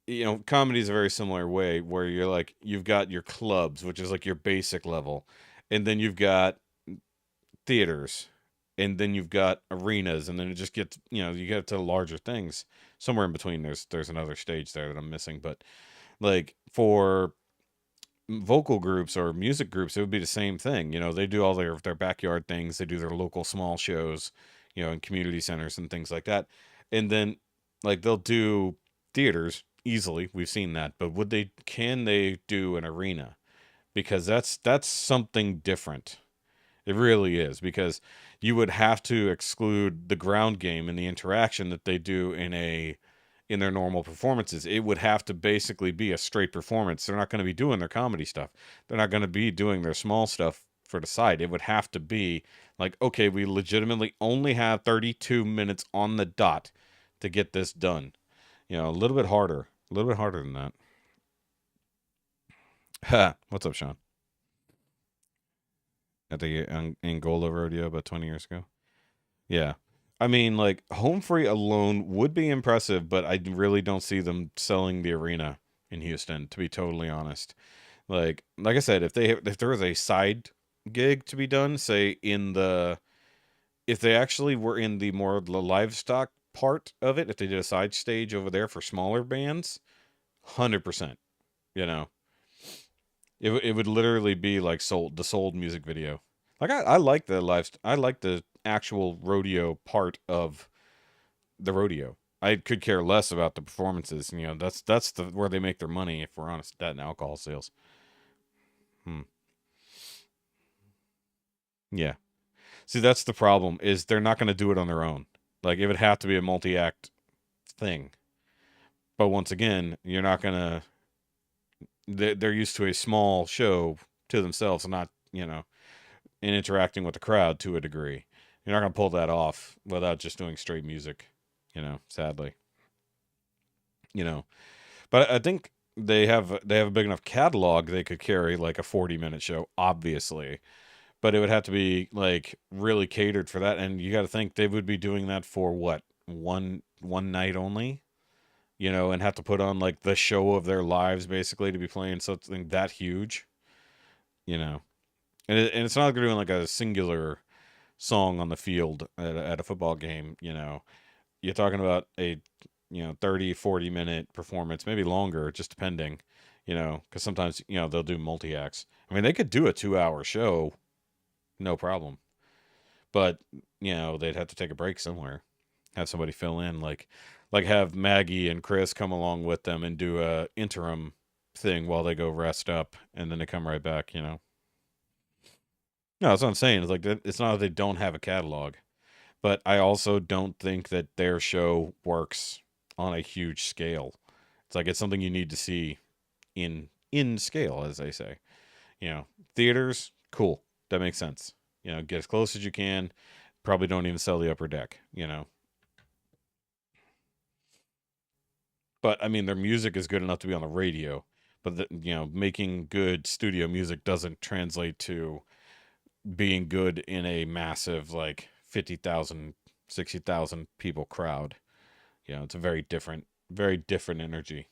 you know, comedy is a very similar way, where you're like, you've got your clubs, which is like your basic level, and then you've got theaters, and then you've got arenas, and then it just gets, you know, you get to larger things. Somewhere in between, there's another stage there that I'm missing, but like for vocal groups or music groups, it would be the same thing. You know, they do all their backyard things, they do their local small shows, you know, in community centers and things like that, and then like they'll do theaters easily. We've seen that, but can they do an arena? Because that's something different. It really is, because you would have to exclude the ground game and the interaction that they do in their normal performances. It would have to basically be a straight performance. They're not going to be doing their comedy stuff. They're not going to be doing their small stuff for the side. It would have to be like, okay, we legitimately only have 32 minutes on the dot to get this done. You know, a little bit harder than that. Ha! What's up, Sean? At the Angola rodeo about 20 years ago. Yeah. I mean, like, Home Free alone would be impressive, but I really don't see them selling the arena in Houston, to be totally honest. Like I said, if there was a side gig to be done, say if they actually were in the livestock part of it, if they did a side stage over there for smaller bands, 100%, you know. It would literally be like the Sold music video. Like, I like the actual rodeo part of the rodeo. I could care less about the performances. You know, that's where they make their money, if we're honest, that and alcohol sales. Yeah. See, that's the problem, is they're not going to do it on their own. Like, it would have to be a multi-act thing. But once again, you're not gonna. They're used to a small show to themselves, not and interacting with the crowd to a degree. You're not gonna pull that off without just doing straight music. Sadly. But I think they have a big enough catalog they could carry like a 40-minute show, obviously. But it would have to be like really catered for that, and you got to think they would be doing that for what, one night only, and have to put on like the show of their lives basically to be playing something that huge, and it's not like they're doing like a singular song on the field at a football game. You're talking about a 30-40 minute performance, maybe longer, just depending, because sometimes they'll do multi-acts. I mean, they could do a 2-hour show, no problem, but they'd have to take a break somewhere, have somebody fill in, like have Maggie and Chris come along with them and do a interim thing while they go rest up, and then they come right back. No, that's what I'm saying. It's like it's not that they don't have a catalog, but I also don't think that their show works on a huge scale. It's like it's something you need to see in scale, as they say. Theaters, cool. That makes sense. Get as close as you can. Probably don't even sell the upper deck, But, I mean, their music is good enough to be on the radio. But, making good studio music doesn't translate to being good in a massive, like, 50,000, 60,000 people crowd. It's a very different energy.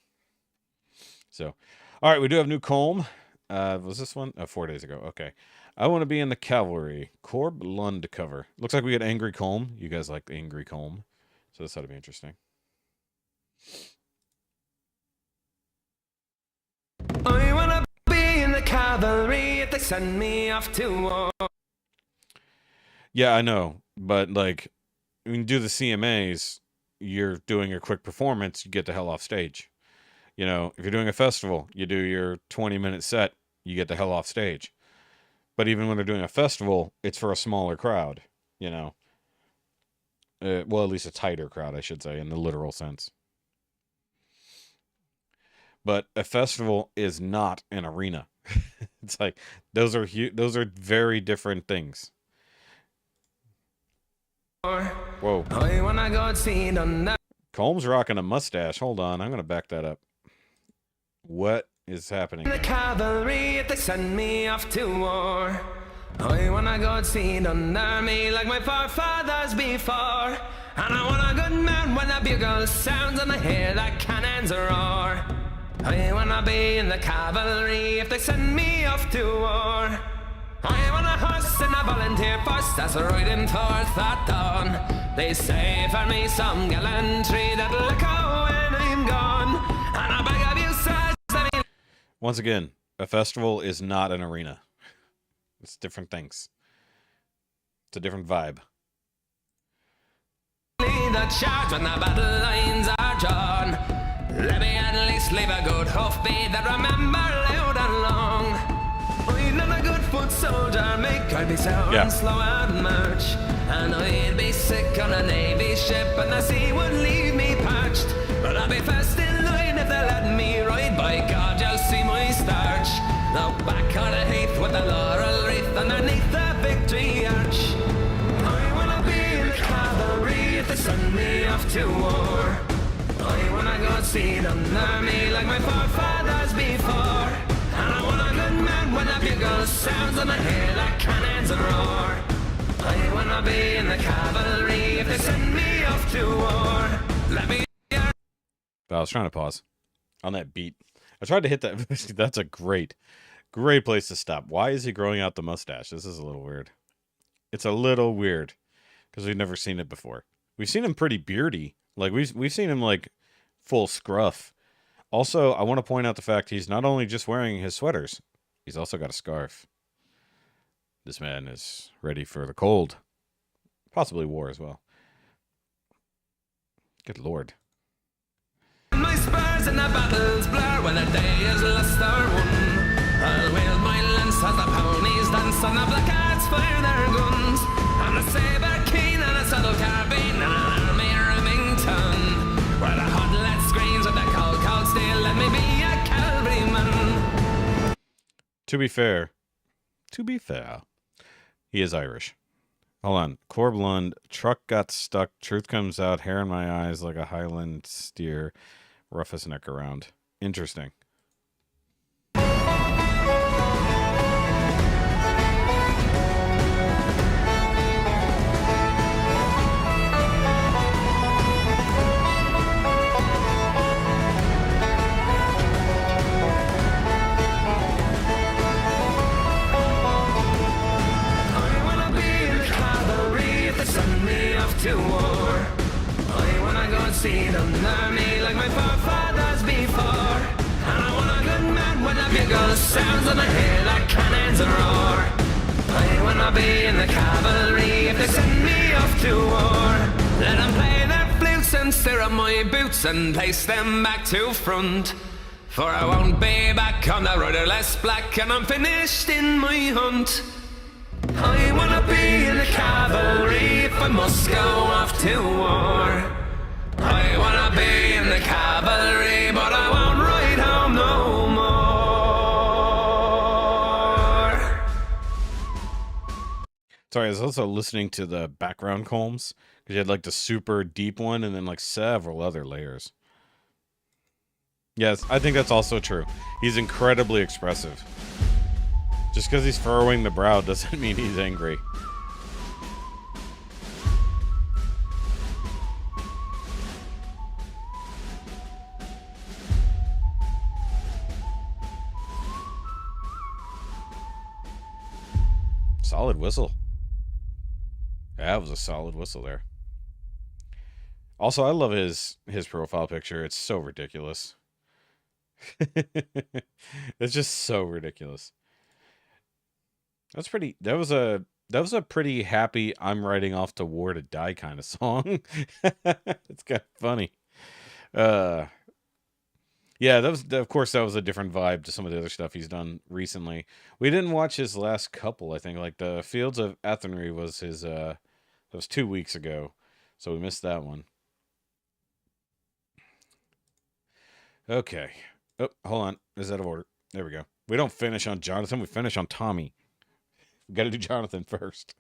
So, all right, we do have new Colm. Was this one? 4 days ago. Okay. I want to be in the cavalry. Corb Lund cover. Looks like we get Angry Colm. You guys like Angry Colm. So this ought to be interesting. I want to be in the cavalry if they send me off to war. Yeah, I know. But, like, when you do the CMAs, you're doing a quick performance, you get the hell off stage. If you're doing a festival, you do your 20-minute set, you get the hell off stage. But even when they're doing a festival, it's for a smaller crowd, well, at least a tighter crowd, I should say, in the literal sense. But a festival is not an arena. It's like those are very different things. Whoa. I wanna go see the Colm's rocking a mustache. Hold on, I'm gonna back that up. What is happening? The cavalry if they send me off to war. I wanna go see the army like my forefathers before. And I want a good man when the bugle sounds and I hear the cannons roar. I wanna be in the cavalry if they send me off to war. I want a horse in a volunteer force that's riding forth at dawn. They say for me some gallantry that'll echo when I'm gone. And I beg of you, sirs, once again, a festival is not an arena. It's different things. It's a different vibe. lead the charge when the battle lines are drawn. Let me at least leave a good hoofbeat that remember loud and long. I'm not a good foot soldier, make I'd be sour and slow and march. And I'd be sick on a navy ship and the sea would leave me parched. But I'll be first in line if they let me ride, by God you'll see my starch. Now back on the heath with the laurel wreath underneath the victory arch. I wanna be in cavalry if they send me off to war. I wanna go see the army like my forefathers before. And I want a good man when the bugle sounds and I hear the cannons roar. I wanna be in the cavalry if they send me off to war. Let me. I was trying to pause on that beat. I tried to hit that. That's a great place to stop. Why is he growing out the mustache? This is a little weird. It's a little weird because we've never seen it before. We've seen him pretty beardy. Like we've seen him like full scruff. Also, I want to point out the fact he's not only just wearing his sweaters, he's also got a scarf. This man is ready for the cold. Possibly war as well. Good Lord. My spurs in the battles blur when the day is lost or won. I'll wield my lance as the ponies dance and the blackguards fire their guns. I'm a saber keen and a saddle carbine and an army Remington. Where the hot lead screams with the To be fair, he is Irish. Hold on. Corb Lund, truck got stuck, truth comes out, hair in my eyes like a Highland steer, roughest neck around. Interesting. To war. I wanna go and see them army like my forefathers before. And I want a good man when the bugle sounds and I hear the cannons roar. I wanna be in the cavalry if they send me off to war. Let them play their flutes and stir up my boots and place them back to front. For I won't be back on the road less black and I'm finished in my hunt. I wanna be in the cavalry if I must go off to war. I wanna be in the cavalry, but I won't ride home no more. Sorry, I was also listening to the background columns because you had like the super deep one and then like several other layers. Yes, I think that's also true. He's incredibly expressive. Just because he's furrowing the brow doesn't mean he's angry. Solid whistle. That was a solid whistle there. Also, I love his profile picture. It's so ridiculous. It's just so ridiculous. That was a pretty happy I'm riding off to war to die kind of song. It's kind of funny. Yeah, of course that was a different vibe to some of the other stuff he's done recently. We didn't watch his last couple, I think. Like the Fields of Athenry was his that was 2 weeks ago. So we missed that one. Okay. Oh, hold on. Is out of order. There we go. We don't finish on Jonathan, we finish on Tommy. We got to do Jonathan first.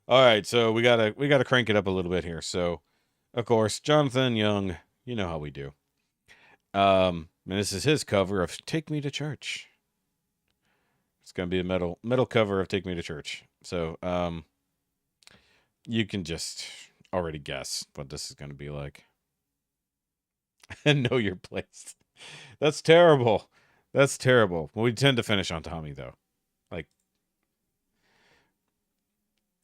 All right, so we gotta crank it up a little bit here. So, of course, Jonathan Young, you know how we do. And this is his cover of "Take Me to Church." It's gonna be a metal cover of "Take Me to Church." So, you can just already guess what this is gonna be like. And know your place. That's terrible. That's terrible. Well, we tend to finish on Tommy though. Like.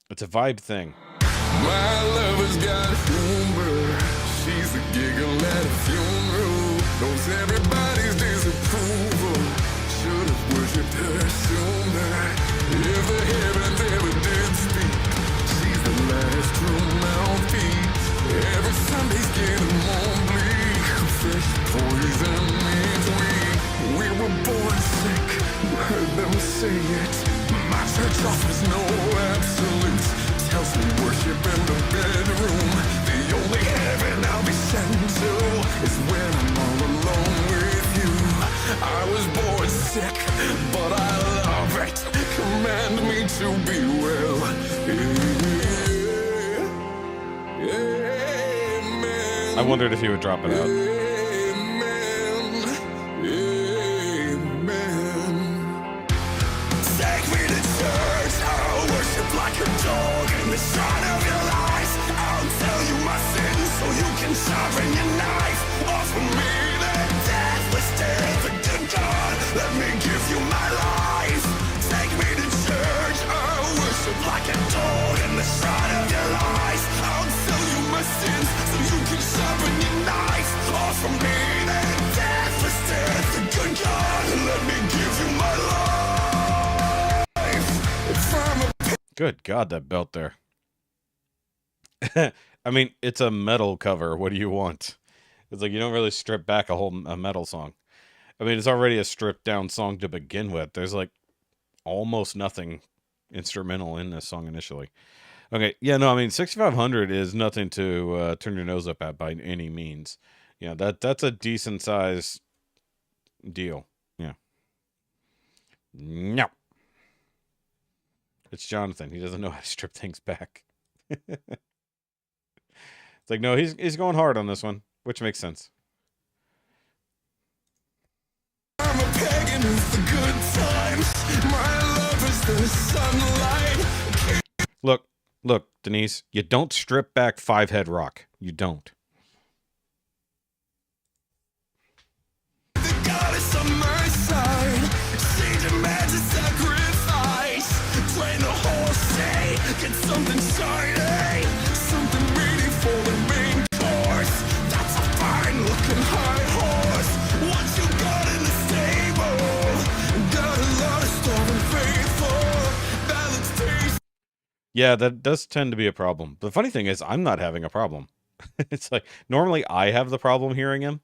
It's a vibe thing. My lover's got humor. She's a giggle at a funeral. Knows everybody's disapproval. Should have worshipped her sooner. If the heavens ever did speak, she's the last true mouthpiece. Every Sunday's getting more bleak. Fresh poison means we were born sick. Heard them say it. My church offers no absolutes. Tells me worship in the bedroom. The only heaven I'll be sent to is when I'm all alone with you. I was born sick, but I love it. Command me to be well. Amen. I wondered if he would drop it out. Like a dog in the shine of your lies. I'll tell you my sins so you can sharpen your knife. Offer me the deathless death, the good God. Let me give you my life. Take me to church. I'll worship like a dog in the shine of your lies. I'll tell you my sins so you can sharpen your knife. Offer me the deathless death, the good God. Let me give you my life. If I'm a Good God, that belt there. I mean, it's a metal cover. What do you want? It's like you don't really strip back a metal song. I mean, it's already a stripped down song to begin with. There's like almost nothing instrumental in this song initially. Okay, yeah, no, I mean, 6,500 is nothing to turn your nose up at by any means. You know, that's a decent size deal. Yeah. No. It's Jonathan. He doesn't know how to strip things back. It's like, no, he's going hard on this one, which makes sense. I'm a pagan with the good times. My love is the sunlight. Look, Denise, you don't strip back Five Head Rock. You don't. The goddess on my side. She demands a sacrifice. Train the horse, say, get something shiny. Something ready for the main course. That's a fine looking high horse. What you got in the stable? Got a lot of stubborn faithful. Balance taste. Yeah, that does tend to be a problem. The funny thing is, I'm not having a problem. It's like, normally I have the problem hearing him,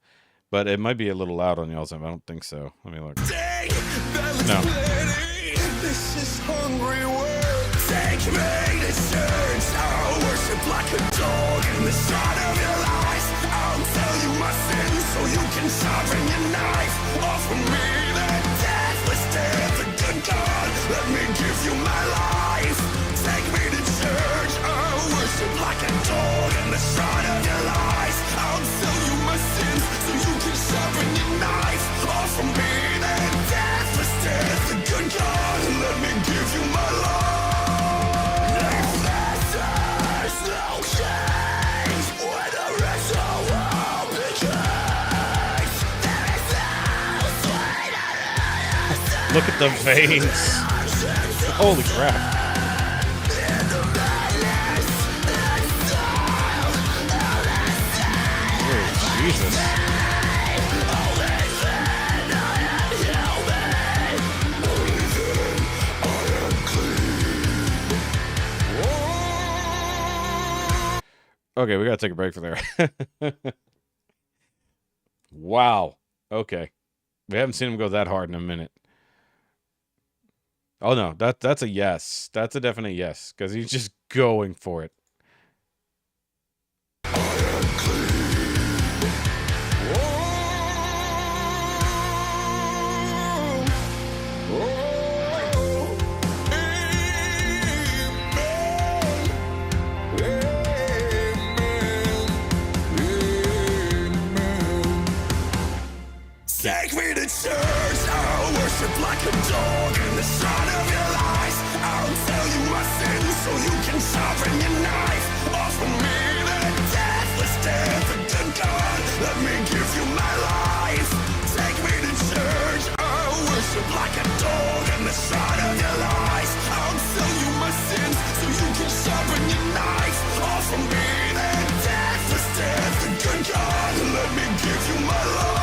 but it might be a little loud on y'all's end. I don't think so. Let me look. No. This is hungry world. Take me to church. I'll worship like a dog in the shine of your eyes. I'll tell you my sins so you can sharpen your knife. Offer me the deathless death, the good God. Let me give you my life. Take me to church. I'll worship like a dog in the shine of your eyes. I'll tell you my sins so you can sharpen your knife. Offer me the deathless death, the good God. Let me give you my life. There's no change when the rest of the world begins. There is no sweet. Look at the veins. Holy crap. Oh, Jesus. Okay, we gotta take a break from there. Wow. Okay. We haven't seen him go that hard in a minute. Oh no, that's a yes. That's a definite yes, because he's just going for it. Take me to church, I'll worship like a dog in the shine of your eyes. I'll tell you my sins so you can sharpen your knife. Offer me the deathless death, the good God. Let me give you my life. Take me to church, I'll worship like a dog in the shine of your eyes. I'll tell you my sins so you can sharpen your knife. Offer me the deathless death, the good God. Let me give you my life.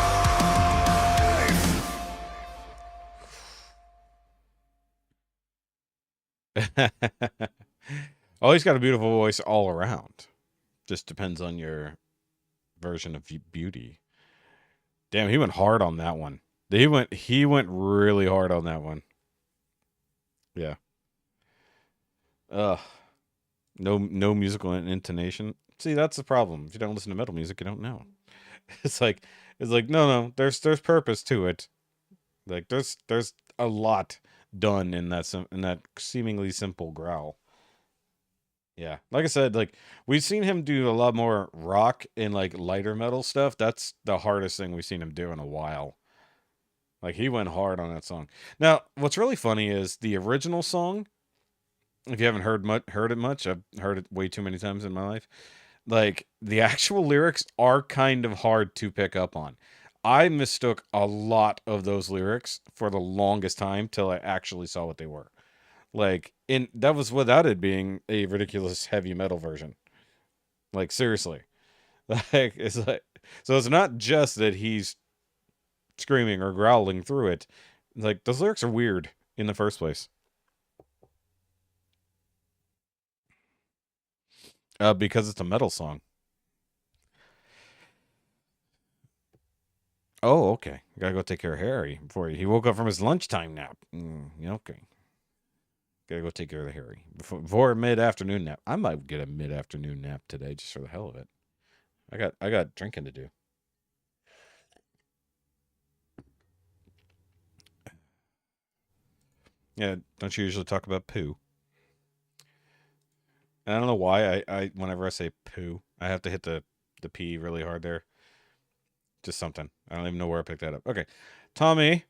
Oh, he's got a beautiful voice all around. Just depends on your version of beauty. Damn, he went hard on that one. He went really hard on that one. Yeah. No musical intonation. See, that's the problem. If you don't listen to metal music, you don't know. It's like no, there's purpose to it. Like there's a lot done in that seemingly simple growl. Yeah, like I said, like we've seen him do a lot more rock and like lighter metal stuff. That's the hardest thing we've seen him do in a while. Like he went hard on that song. Now, what's really funny is the original song. If you haven't heard it much, I've heard it way too many times in my life. Like the actual lyrics are kind of hard to pick up on. I mistook a lot of those lyrics for the longest time till I actually saw what they were. Like, that was without it being a ridiculous heavy metal version. Like, seriously. Like, so it's not just that he's screaming or growling through it. Like, those lyrics are weird in the first place. Because it's a metal song. Oh, okay. Gotta go take care of Harry before he woke up from his lunchtime nap. Yeah, okay. Gotta go take care of Harry before a mid-afternoon nap. I might get a mid-afternoon nap today just for the hell of it. I got drinking to do. Yeah, don't you usually talk about poo? And I don't know why I whenever I say poo, I have to hit the P really hard there. Just something. I don't even know where I picked that up. Okay. Tommy.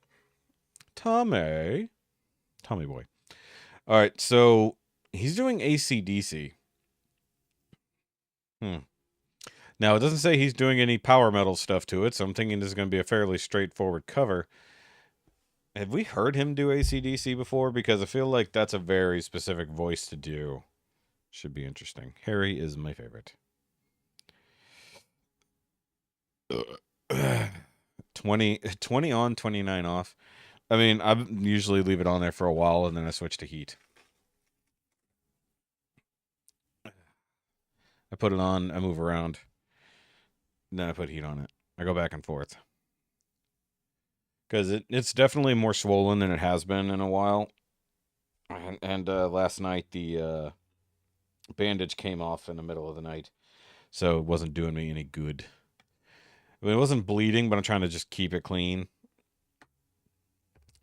Tommy boy. All right, so he's doing AC/DC. Now, it doesn't say he's doing any power metal stuff to it, so I'm thinking this is going to be a fairly straightforward cover. Have we heard him do AC/DC before? Because I feel like that's a very specific voice to do. Should be interesting. Harry is my favorite. 20 on, 29 off. I mean, I usually leave it on there for a while, and then I switch to heat. I put it on, I move around, and then I put heat on it. I go back and forth. Because it's definitely more swollen than it has been in a while. And last night, the bandage came off in the middle of the night, so it wasn't doing me any good. I mean, it wasn't bleeding, but I'm trying to just keep it clean.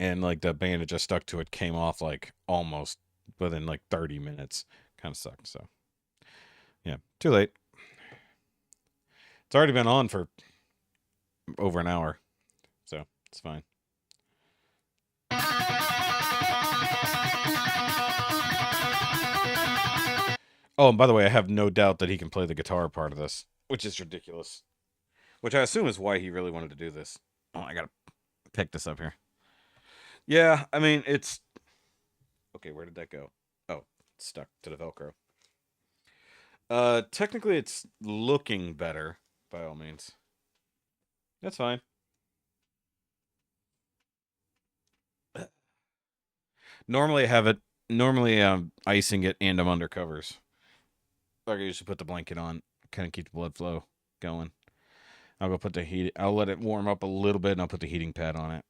And, like, the bandage I stuck to it came off, like, almost within, like, 30 minutes. Kind of sucked, so. Yeah, too late. It's already been on for over an hour, so it's fine. Oh, and by the way, I have no doubt that he can play the guitar part of this, which is ridiculous. Which I assume is why he really wanted to do this. Oh, I gotta pick this up here. Yeah, I mean, it's... Okay, where did that go? Oh, it's stuck to the Velcro. Technically it's looking better, by all means. That's fine. Normally I'm icing it and I'm under covers. I usually put the blanket on, kind of keep the blood flow going. I'll let it warm up a little bit and I'll put the heating pad on it.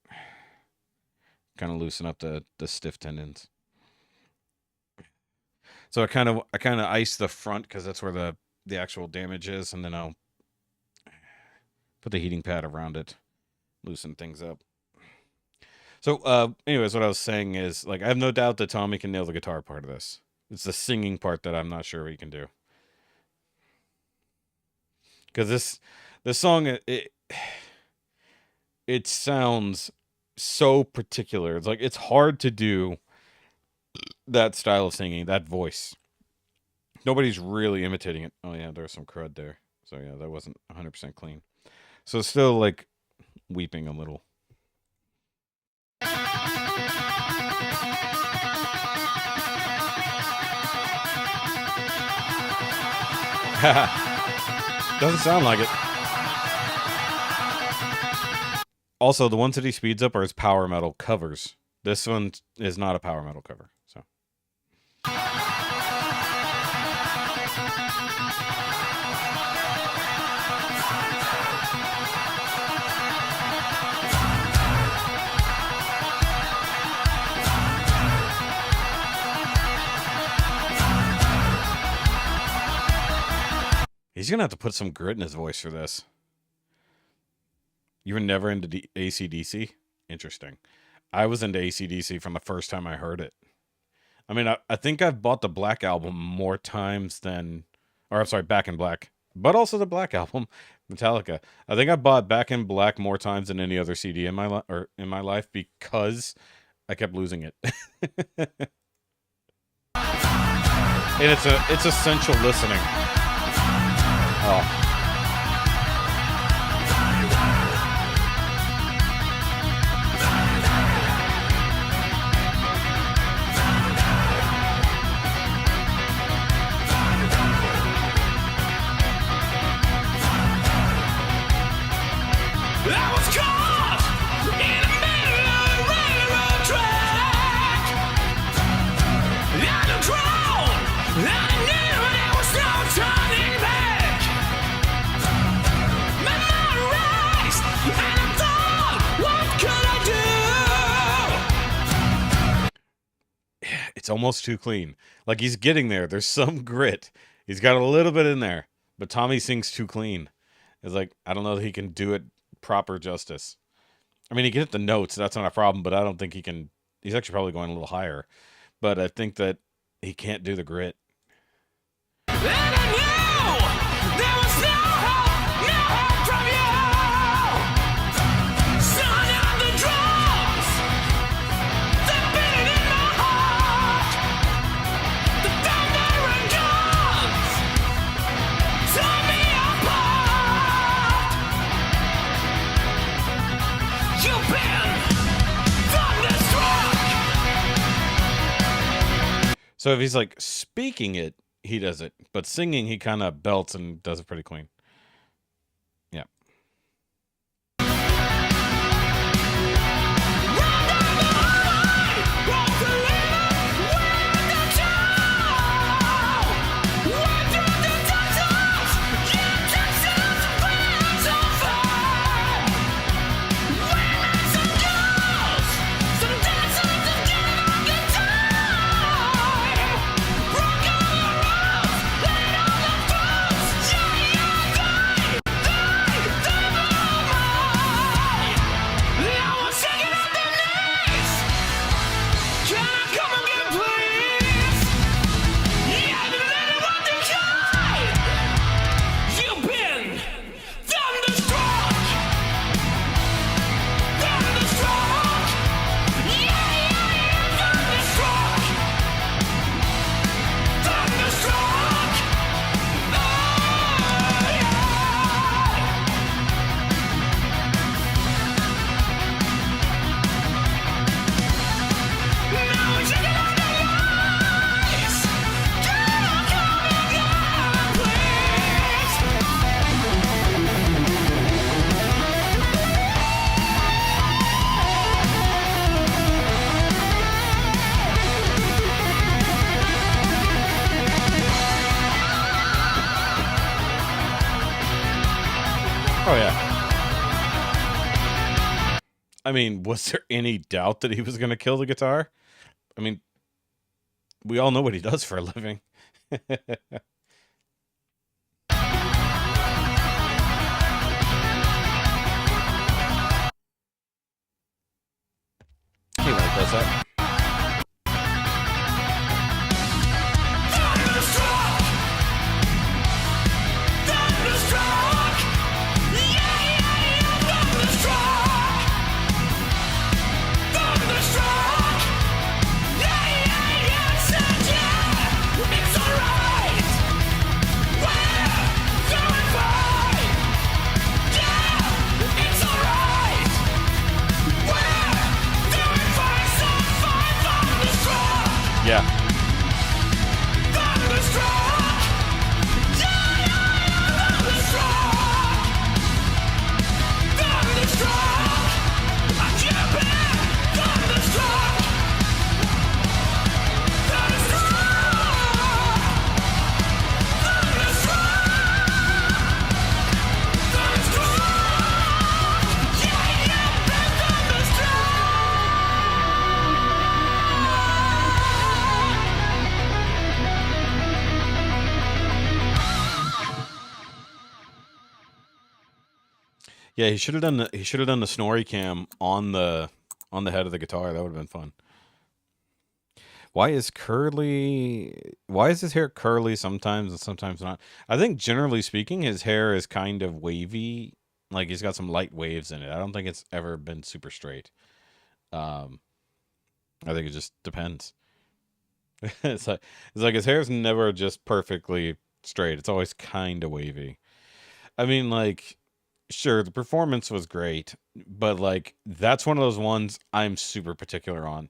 Kind of loosen up the stiff tendons. So I kind of ice the front because that's where the actual damage is, and then I'll put the heating pad around it, loosen things up. So, anyways, what I was saying is, like, I have no doubt that Tommy can nail the guitar part of this. It's the singing part that I'm not sure he can do. Because this song, it sounds so particular. It's like, it's hard to do that style of singing, that voice. Nobody's really imitating it. Oh, yeah, there's some crud there. So, yeah, that wasn't 100% clean. So, still, like, weeping a little. Doesn't sound like it. Also, the ones that he speeds up are his power metal covers. This one is not a power metal cover, so. He's gonna have to put some grit in his voice for this. You were never into AC/DC? Interesting. I was into AC/DC from the first time I heard it. I mean, I think I've bought the Black Album more times than... Or, I'm sorry, Back in Black. But also the Black Album, Metallica. I think I bought Back in Black more times than any other CD in my life because I kept losing it. And it's essential listening. Oh. I was caught in the middle of a railroad track. I looked wrong, I knew there was no turning back. My mind raced, and I thought, what could I do? It's almost too clean. Like, he's getting there. There's some grit. He's got a little bit in there. But Tommy sings too clean. It's like, I don't know that he can do it proper justice. I mean, he can hit the notes. That's not a problem. But I don't think he can he's actually probably going a little higher, but I think that he can't do the grit. And I knew there was no hope from you. Son of the drums, they're beating in my heart. The thunder and guns tore me apart. You've been thunderstruck. So if he's like speaking it, he does it, but singing, he kind of belts and does it pretty clean. Yeah. Oh, yeah. I mean, was there any doubt that he was going to kill the guitar? I mean, we all know what he does for a living. He like does that. Yeah. Yeah, he should have done the snorri cam on the head of the guitar. That would have been fun. Why is his hair curly sometimes and sometimes not? I think generally speaking his hair is kind of wavy. Like he's got some light waves in it. I don't think it's ever been super straight. I think it just depends. It's like his hair's never just perfectly straight. It's always kind of wavy. I mean, like, sure, the performance was great, but like that's one of those ones I'm super particular on.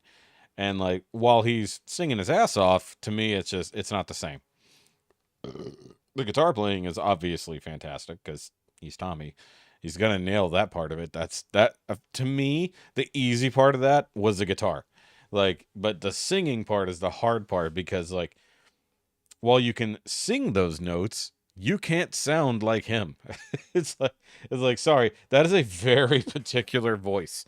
And like while he's singing his ass off, to me it's not the same. The guitar playing is obviously fantastic because he's Tommy. He's gonna nail that part of it. To me, the easy part of that was the guitar. Like, but the singing part is the hard part because like while you can sing those notes, you can't sound like him. It's like sorry, that is a very particular voice.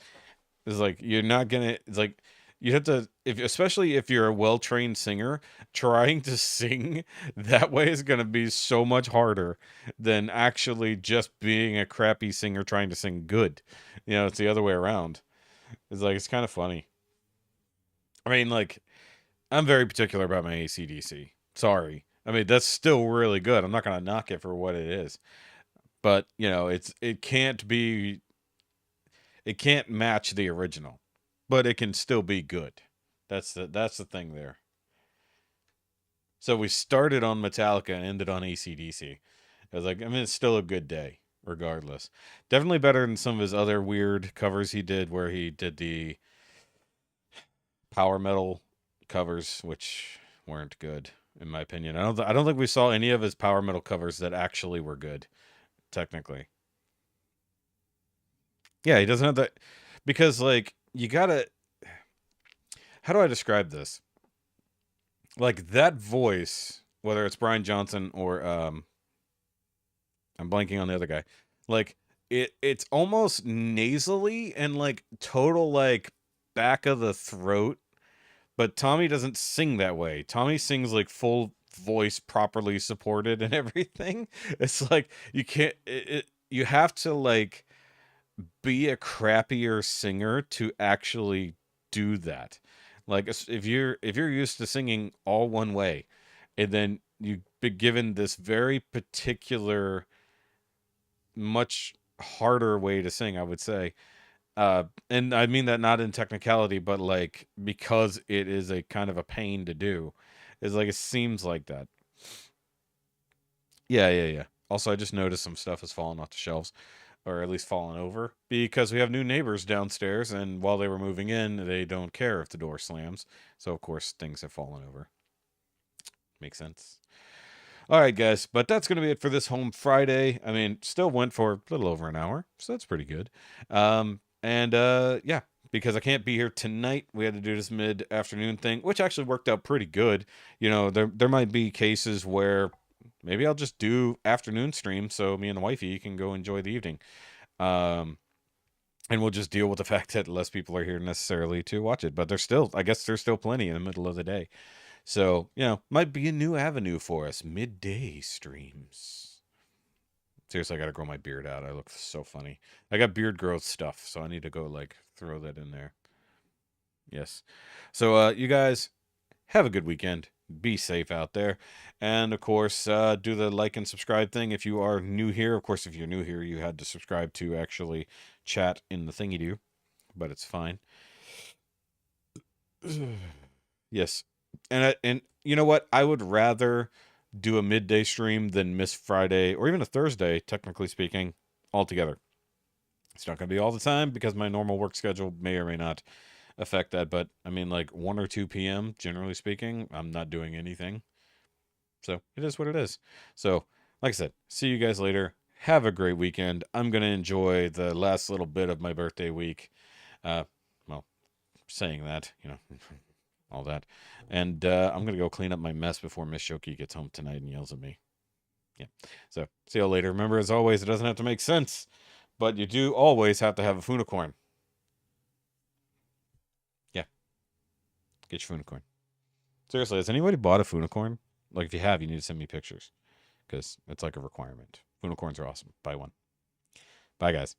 It's like you're not gonna. It's like you have to, especially if you're a well-trained singer, trying to sing that way is gonna be so much harder than actually just being a crappy singer trying to sing good. You know, it's the other way around. It's like it's kind of funny. I mean, like, I'm very particular about my AC/DC. Sorry. I mean, that's still really good. I'm not gonna knock it for what it is. But, you know, it can't match the original. But it can still be good. That's the thing there. So we started on Metallica and ended on AC/DC. I was like, I mean, it's still a good day, regardless. Definitely better than some of his other weird covers he did, where he did the power metal covers, which weren't good, in my opinion. I don't think we saw any of his power metal covers that actually were good, technically. Yeah, he doesn't have that, because, like, you gotta. How do I describe this? Like, that voice, whether it's Brian Johnson or I'm blanking on the other guy. Like, it's almost nasally and like total like back of the throat, but Tommy doesn't sing that way. Tommy sings like full voice, properly supported and everything. It's like you have to like be a crappier singer to actually do that. Like, if you're used to singing all one way, and then you be given this very particular, much harder way to sing, I would say. And I mean that not in technicality, but like because it is a kind of a pain to do. It's like it seems like that. Yeah. Also, I just noticed some stuff has fallen off the shelves, or at least fallen over, because we have new neighbors downstairs, and while they were moving in, they don't care if the door slams. So of course things have fallen over. Makes sense. All right, guys, but that's going to be it for this Home Friday. I mean, still went for a little over an hour, so that's pretty good. Yeah, because I can't be here tonight, we had to do this mid-afternoon thing, which actually worked out pretty good. You know, there might be cases where maybe I'll just do afternoon stream so me and the wifey can go enjoy the evening. And we'll just deal with the fact that less people are here necessarily to watch it. But I guess there's still plenty in the middle of the day. So, you know, might be a new avenue for us. Midday streams. Seriously, I gotta grow my beard out. I look so funny. I got beard growth stuff, so I need to go, like, throw that in there. Yes. So, you guys, have a good weekend. Be safe out there. And, of course, do the like and subscribe thing if you are new here. Of course, if you're new here, you had to subscribe to actually chat in the thingy do. But it's fine. Yes. And you know what? I would rather do a midday stream than miss Friday or even a Thursday, technically speaking, altogether. It's not going to be all the time because my normal work schedule may or may not affect that. But I mean, like 1 or 2 p.m., generally speaking, I'm not doing anything. So it is what it is. So, like I said, see you guys later. Have a great weekend. I'm going to enjoy the last little bit of my birthday week. Well, saying that, you know. All that. And I'm going to go clean up my mess before Miss Shoki gets home tonight and yells at me. Yeah. So, see you later. Remember, as always, it doesn't have to make sense, but you do always have to have a funicorn. Yeah. Get your funicorn. Seriously, has anybody bought a funicorn? Like, if you have, you need to send me pictures, because it's like a requirement. Funicorns are awesome. Buy one. Bye, guys.